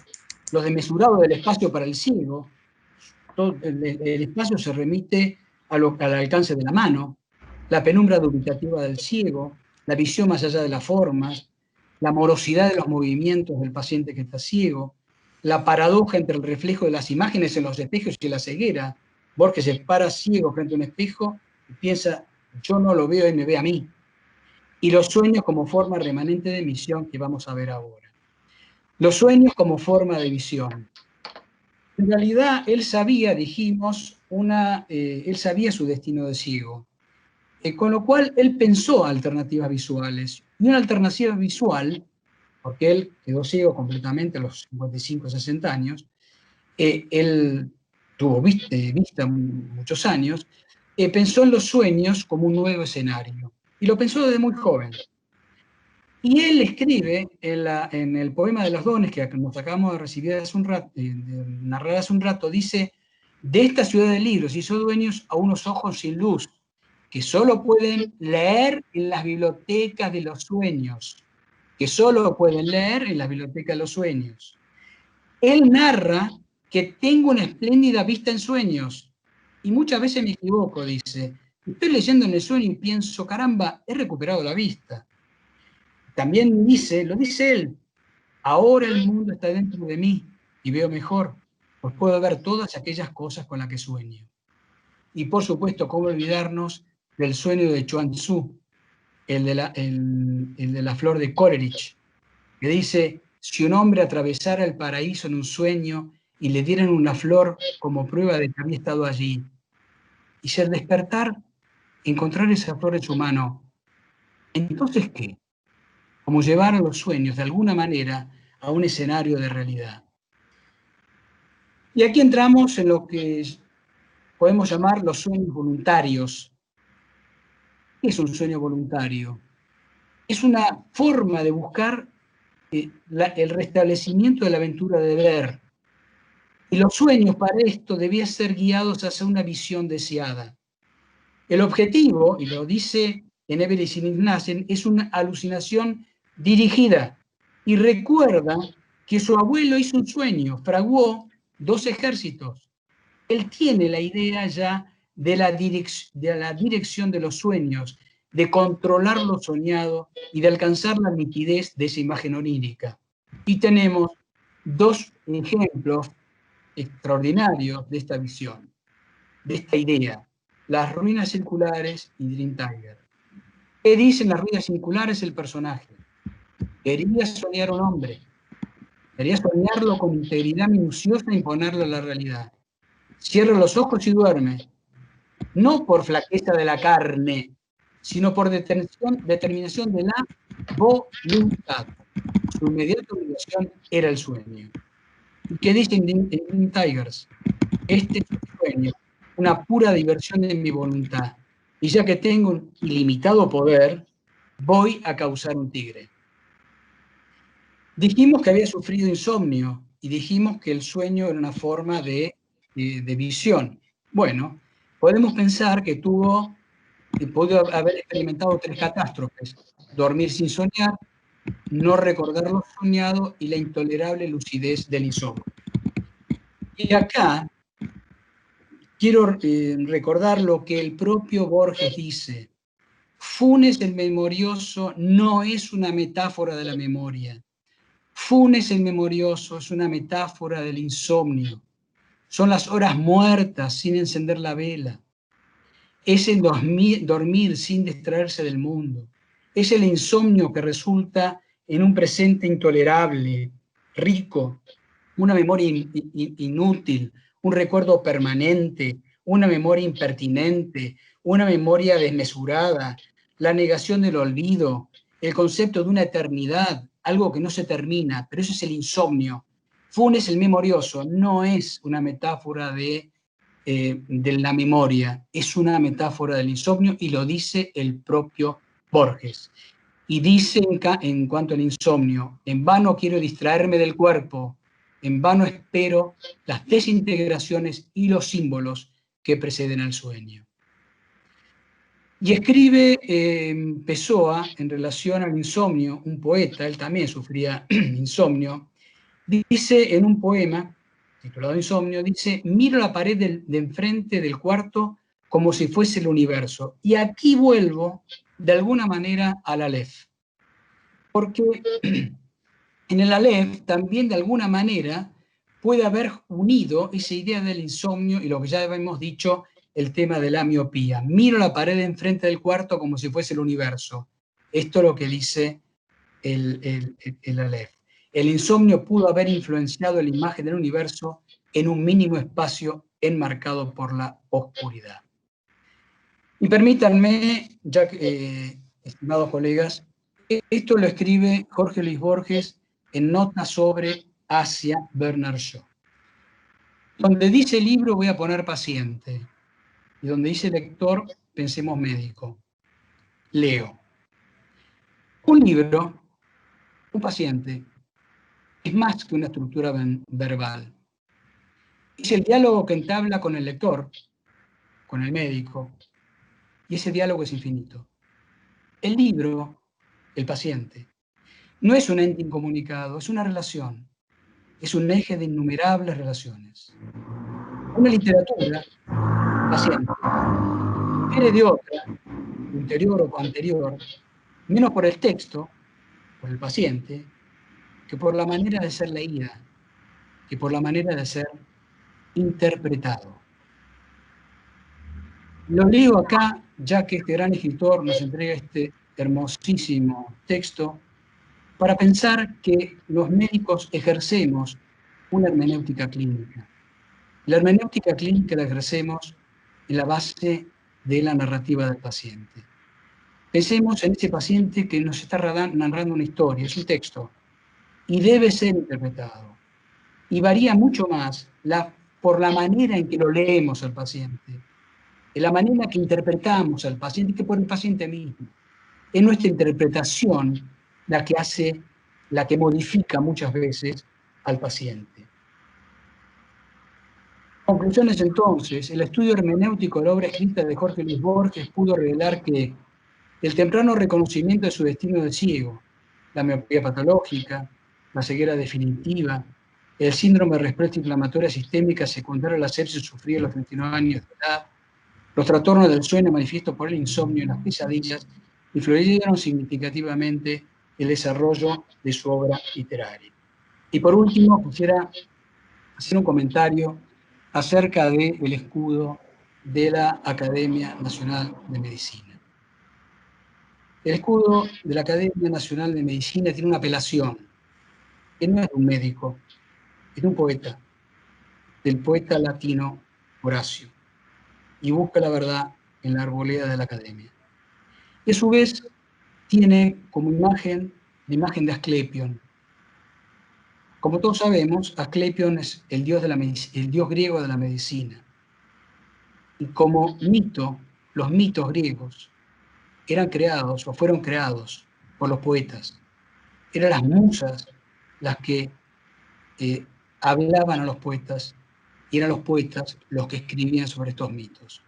lo desmesurado del espacio para el ciego, el espacio se remite al alcance de la mano, la penumbra dubitativa del ciego, la visión más allá de las formas, la morosidad de los movimientos del paciente que está ciego, la paradoja entre el reflejo de las imágenes en los espejos y la ceguera. Borges se para ciego frente a un espejo y piensa, yo no lo veo y me ve a mí. Y los sueños como forma remanente de misión que vamos a ver ahora. Los sueños como forma de visión. En realidad, él sabía, dijimos, él sabía su destino de ciego, con lo cual él pensó alternativas visuales. Y una alternativa visual porque él quedó ciego completamente a los 55, 60 años. Él tuvo vista muchos años, pensó en los sueños como un nuevo escenario, y lo pensó desde muy joven. Y él escribe en el poema de los dones que nos acabamos de recibir hace un rato, de narrar hace un rato, dice: de esta ciudad de libros hizo dueños a unos ojos sin luz, que solo pueden leer en las bibliotecas de los sueños, que solo pueden leer en las bibliotecas de los sueños. Él narra que tengo una espléndida vista en sueños, y muchas veces me equivoco, dice. Estoy leyendo en el sueño y pienso, caramba, he recuperado la vista. También dice, lo dice él, ahora el mundo está dentro de mí y veo mejor, pues puedo ver todas aquellas cosas con las que sueño. Y por supuesto, ¿cómo olvidarnos del sueño de Chuang Tzu, el de la flor de Coleridge, que dice: si un hombre atravesara el paraíso en un sueño y le dieran una flor como prueba de que había estado allí, y si al despertar encontrar esa flor en su mano, entonces ¿qué? Como llevar a los sueños de alguna manera a un escenario de realidad. Y aquí entramos en lo que podemos llamar los sueños voluntarios. ¿Qué es un sueño voluntario? Es una forma de buscar el restablecimiento de la aventura de ver. Y los sueños para esto debían ser guiados hacia una visión deseada. El objetivo, y lo dice en Everest y Ignace, es una alucinación dirigida. Y recuerda que su abuelo hizo un sueño, fraguó 2 ejércitos. Él tiene la idea ya de la dirección de los sueños, de controlar lo soñado y de alcanzar la nitidez de esa imagen onírica. Y tenemos 2 ejemplos extraordinarios de esta visión, de esta idea: las ruinas circulares y Dream Tiger. ¿Qué dicen las ruinas circulares el personaje? Quería soñar un hombre, quería soñarlo con integridad minuciosa e imponerlo a la realidad. Cierra los ojos y duerme, no por flaqueza de la carne, sino por determinación de la voluntad. Su inmediata obligación era el sueño. ¿Y qué dicen en Dream Tigers? Este es un sueño, una pura diversión de mi voluntad. Y ya que tengo un ilimitado poder, voy a causar un tigre. Dijimos que había sufrido insomnio y dijimos que el sueño era una forma de visión. Bueno, podemos pensar que pudo haber experimentado 3 catástrofes: dormir sin soñar, no recordar lo soñado y la intolerable lucidez del insomnio. Y acá quiero recordar lo que el propio Borges dice: Funes el memorioso no es una metáfora de la memoria. Funes el memorioso es una metáfora del insomnio. Son las horas muertas sin encender la vela. Es el dormir sin distraerse del mundo. Es el insomnio que resulta en un presente intolerable, rico, una memoria inútil, un recuerdo permanente, una memoria impertinente, una memoria desmesurada, la negación del olvido, el concepto de una eternidad, algo que no se termina, pero eso es el insomnio. Funes el memorioso no es una metáfora de la memoria, es una metáfora del insomnio, y lo dice el propio Borges. Y dice en cuanto al insomnio: en vano quiero distraerme del cuerpo, en vano espero las desintegraciones y los símbolos que preceden al sueño. Y escribe Pessoa en relación al insomnio, un poeta, él también sufría insomnio, dice en un poema titulado Insomnio, dice: miro la pared de enfrente del cuarto como si fuese el universo. Y aquí vuelvo de alguna manera al Aleph, porque en el Aleph también de alguna manera puede haber unido esa idea del insomnio y lo que ya hemos dicho, el tema de la miopía. Miro la pared de enfrente del cuarto como si fuese el universo. Esto es lo que dice el Aleph. El insomnio pudo haber influenciado la imagen del universo en un mínimo espacio enmarcado por la oscuridad. Y permítanme, ya estimados colegas, Esto lo escribe Jorge Luis Borges en Notas sobre Asia Bernard Shaw. Donde dice libro voy a poner paciente, y donde dice lector pensemos médico. Leo. Un libro, un paciente, es más que una estructura verbal. Es el diálogo que entabla con el lector, con el médico, y ese diálogo es infinito. El libro, el paciente, no es un ente incomunicado, es una relación, es un eje de innumerables relaciones. Una literatura, paciente, difiere de otra, ulterior o anterior, menos por el texto, por el paciente, que por la manera de ser leída, que por la manera de ser interpretado. Lo leo acá, ya que este gran escritor nos entrega este hermosísimo texto, para pensar que los médicos ejercemos una hermenéutica clínica. La hermenéutica clínica la ejercemos en la base de la narrativa del paciente. Pensemos en ese paciente que nos está narrando una historia, es un texto, y debe ser interpretado. Y varía mucho más por la manera en que lo leemos al paciente, de la manera que interpretamos al paciente que por el paciente mismo. Es nuestra interpretación la que modifica muchas veces al paciente. Conclusiones entonces, el estudio hermenéutico de la obra escrita de Jorge Luis Borges pudo revelar que el temprano reconocimiento de su destino de ciego, la miopía patológica, la ceguera definitiva, el síndrome de respuesta inflamatoria sistémica secundaria a la sepsis sufrida a los 39 años de edad, los trastornos del sueño manifiesto por el insomnio y las pesadillas influyeron significativamente el desarrollo de su obra literaria. Y por último, quisiera hacer un comentario acerca del escudo de la Academia Nacional de Medicina. El escudo de la Academia Nacional de Medicina tiene una apelación, que no es de un médico, es de un poeta, del poeta latino Horacio, y busca la verdad en la arboleda de la Academia. Y a su vez tiene como imagen la imagen de Asclepión. Como todos sabemos, Asclepión es el dios griego de la medicina. Y como mito, los mitos griegos eran creados o fueron creados por los poetas. Eran las musas las que hablaban a los poetas y eran los poetas los que escribían sobre estos mitos.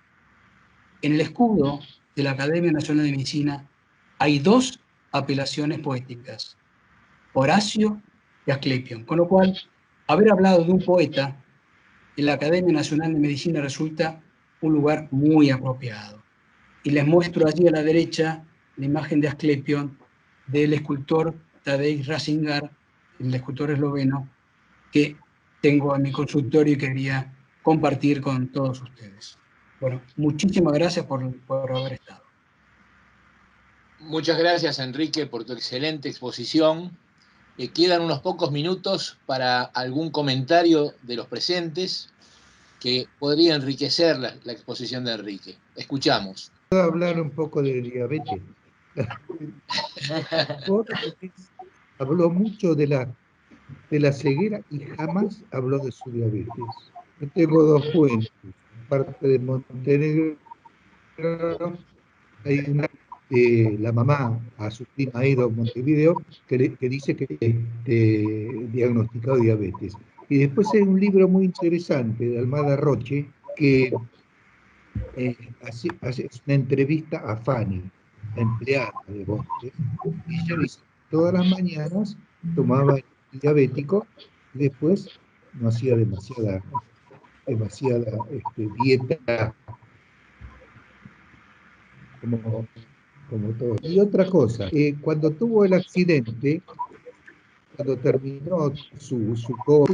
En el escudo de la Academia Nacional de Medicina hay dos apelaciones poéticas, Horacio y Asclepión, con lo cual haber hablado de un poeta en la Academia Nacional de Medicina resulta un lugar muy apropiado. Y les muestro allí a la derecha la imagen de Asclepión del escultor Tadej Rašingar, el escultor esloveno, que tengo en mi consultorio y quería compartir con todos ustedes. Bueno, muchísimas gracias por haber estado. Muchas gracias, Enrique, por tu excelente exposición. Quedan unos pocos minutos para algún comentario de los presentes que podría enriquecer la exposición de Enrique. Escuchamos. Puedo hablar un poco de diabetes. Borges habló mucho de la ceguera y jamás habló de su diabetes. Yo tengo dos fuentes. Parte de Montenegro, hay una de la mamá a su prima ha ido a Montevideo que dice que diagnosticado diabetes. Y después hay un libro muy interesante de Almada Roche que hace una entrevista a Fanny, la empleada de Borges, y ella dice todas las mañanas tomaba el diabético y después no hacía demasiada dieta como todo. Y otra cosa, cuando tuvo el accidente, cuando terminó su tuvo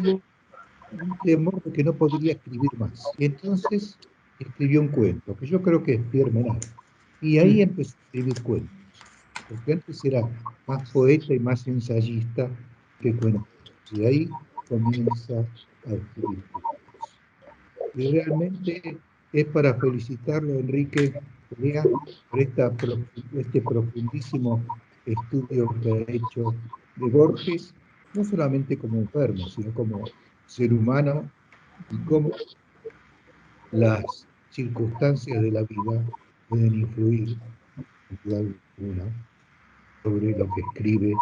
un temor de que no podría escribir más. Y entonces escribió un cuento, que yo creo que es Pierre Menard. Y ahí empezó a escribir cuentos, porque antes era más poeta y más ensayista que cuentos. Y ahí comienza a escribir cuentos. Y realmente es para felicitarlo, Enrique Perea, por este profundísimo estudios que ha hecho de Borges, no solamente como enfermo, sino como ser humano, y cómo las circunstancias de la vida pueden influir, sin duda alguna, sobre lo que escribe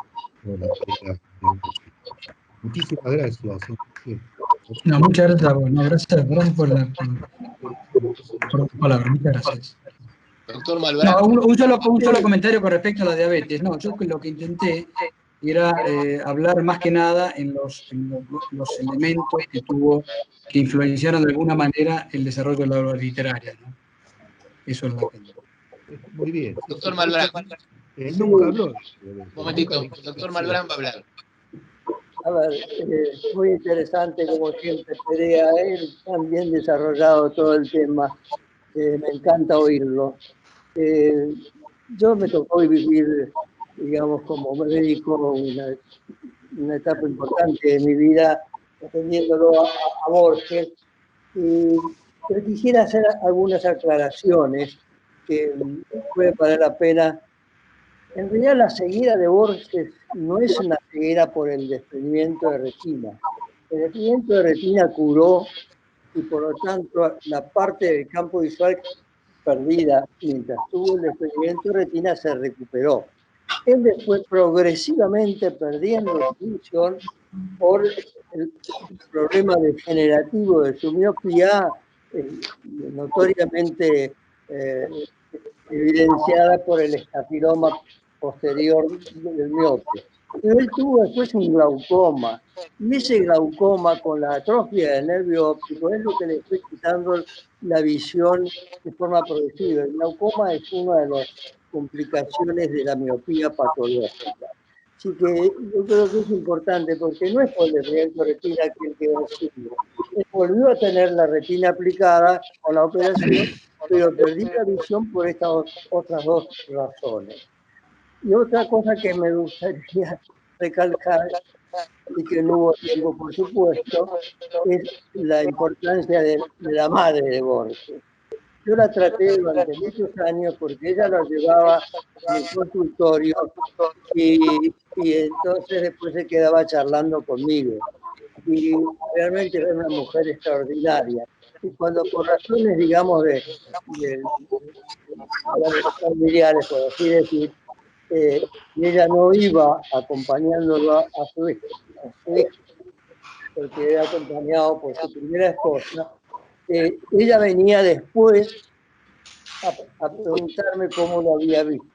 o la tarea de Borges. Muchísimas gracias, Enrique. No, muchas gracias a vos. No, gracias por tu palabra. Muchas gracias. Doctor No, Malbrán. un solo comentario con respecto a la diabetes. No, yo lo que intenté era hablar más que nada en los elementos que influenciaron de alguna manera el desarrollo de la obra literaria, ¿no? Eso es lo que... Muy bien. Doctor Malbrán. Él nunca habló. Un momentito, doctor Malbrán va a hablar. A ver, muy interesante como siempre, Perea, él tan bien desarrollado todo el tema, me encanta oírlo. Yo me tocó vivir, digamos, como médico una etapa importante de mi vida, atendiéndolo a Borges, pero quisiera hacer algunas aclaraciones que puede valer la pena. En realidad la ceguera de Borges no es una ceguera por el desprendimiento de retina. El desprendimiento de retina curó y por lo tanto la parte del campo visual perdida mientras tuvo el desprendimiento de retina se recuperó. Él después progresivamente perdiendo su visión por el problema degenerativo de su miopía, notoriamente evidenciada por el estafiloma posterior del miope. Pero él tuvo después un glaucoma, y ese glaucoma con la atrofia del nervio óptico es lo que le fue quitando la visión de forma progresiva. El glaucoma es una de las complicaciones de la miopía patológica. Así que yo creo que es importante porque no es por el desprendimiento de retina que él quedó ciego. Él volvió a tener la retina aplicada con la operación, pero perdí la visión por estas otras dos razones. Y otra cosa que me gustaría recalcar, y que no hubo tiempo por supuesto, es la importancia de la madre de Borges. Yo la traté durante muchos años porque ella la llevaba en el consultorio y entonces después se quedaba charlando conmigo. Y realmente era una mujer extraordinaria. Y cuando por razones, digamos, de familiares, por así decir, y ella no iba acompañándolo a su hijo, porque era acompañado por su primera esposa. Ella venía después a preguntarme cómo lo había visto.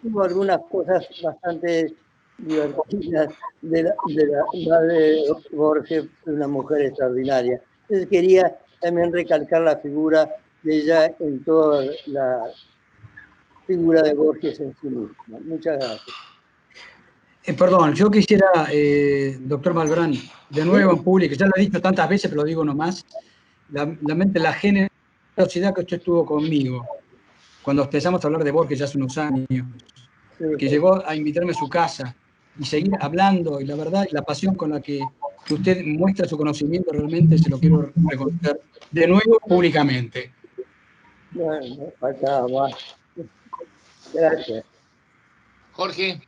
Hubo algunas cosas bastante divertidas de la madre de Borges, una mujer extraordinaria. Entonces quería también recalcar la figura de ella en toda la figura de Borges en sí misma. Muchas gracias. Perdón, yo quisiera, doctor Malbrán, de nuevo en público, ya lo he dicho tantas veces, pero lo digo nomás, la generosidad que usted tuvo conmigo cuando empezamos a hablar de Borges ya hace unos años, que llegó a invitarme a su casa y seguir hablando, y la verdad, la pasión con la que usted muestra su conocimiento, realmente se lo quiero reconocer de nuevo públicamente. Bueno, faltaba más. Gracias. Jorge.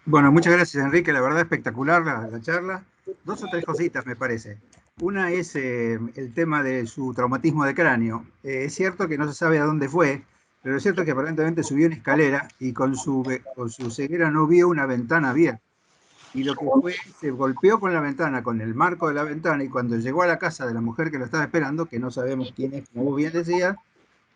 Bueno, muchas gracias, Enrique. La verdad, espectacular la charla. Dos o tres cositas, me parece. Una es el tema de su traumatismo de cráneo. Es cierto que no se sabe a dónde fue, pero es cierto que aparentemente subió una escalera y con su ceguera no vio una ventana abierta. Y lo que fue, se golpeó con la ventana, con el marco de la ventana, y cuando llegó a la casa de la mujer que lo estaba esperando, que no sabemos quién es, como vos bien decías,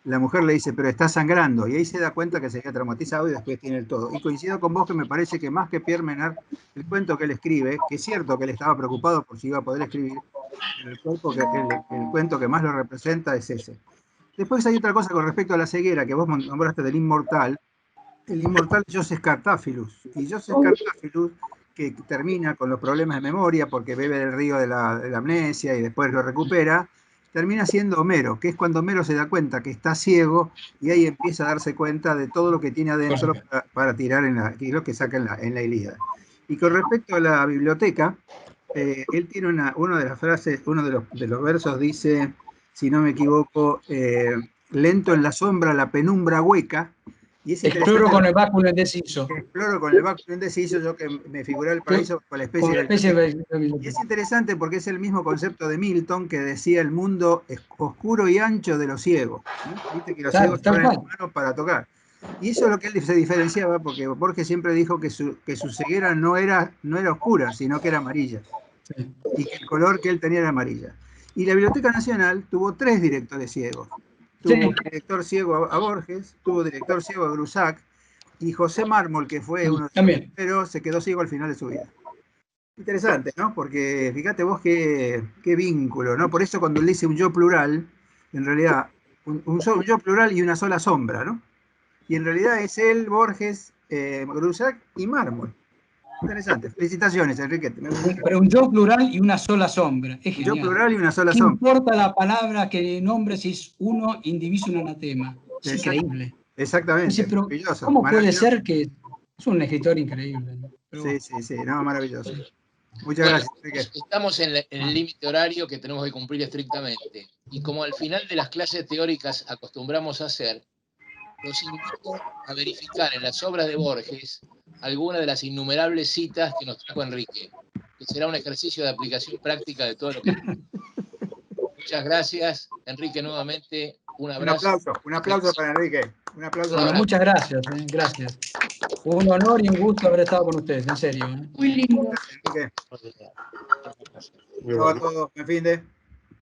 la mujer le dice, pero está sangrando, y ahí se da cuenta que se había traumatizado y después tiene el todo. Y coincido con vos que me parece que más que Pierre Menard, el cuento que él escribe, que es cierto que él estaba preocupado por si iba a poder escribir, el cuento que más lo representa es ese. Después hay otra cosa con respecto a la ceguera, que vos nombraste del inmortal. El inmortal es Joseph Cartáfilus, y Joseph Cartáfilus, que termina con los problemas de memoria porque bebe del río de la amnesia y después lo recupera, termina siendo Homero, que es cuando Homero se da cuenta que está ciego y ahí empieza a darse cuenta de todo lo que tiene adentro para tirar que es lo que saca en la Ilíada. Y con respecto a la biblioteca, él tiene una de las frases, uno de los versos dice, si no me equivoco, lento en la sombra la penumbra hueca, Y es exploro con el báculo indeciso. Exploro con el báculo indeciso, yo que me figuré el paraíso con la especie de... Y es interesante porque es el mismo concepto de Milton que decía el mundo oscuro y ancho de los ciegos, ¿no? Viste que los ciegos ponen las manos para tocar. Y eso es lo que él se diferenciaba, porque Borges siempre dijo que su ceguera no era oscura, sino que era amarilla. Sí. Y que el color que él tenía era amarilla. Y la Biblioteca Nacional tuvo 3 directores ciegos. Tuvo director ciego a Borges, tuvo director ciego a Grusac, y José Mármol, que fue uno de los primeros, se quedó ciego al final de su vida. Interesante, ¿no? Porque fíjate vos qué vínculo, ¿no? Por eso cuando él dice un yo plural, en realidad, un yo plural y una sola sombra, ¿no? Y en realidad es él, Borges, Grusac y Mármol. Interesante. Felicitaciones, Enrique. Pero un yo plural y una sola sombra. Es genial. Yo plural y una sola ¿Qué sombra? importa la palabra que nombre si es uno indiviso un anatema? Es increíble. Exactamente. Dice, pero ¿cómo puede ser que es un escritor increíble? ¿No? Sí, no, maravilloso. Muchas gracias, Enrique. Estamos en el límite horario que tenemos que cumplir estrictamente. Y como al final de las clases teóricas acostumbramos a hacer, los invito a verificar en las obras de Borges algunas de las innumerables citas que nos trajo Enrique, que será un ejercicio de aplicación práctica de todo lo que... Muchas gracias, Enrique, nuevamente. Un abrazo. Un aplauso para Enrique. Un aplauso. Bueno, muchas gracias, gracias. Un honor y un gusto haber estado con ustedes, en serio. Muy lindo. Enrique. Chao a todos, buen fin de...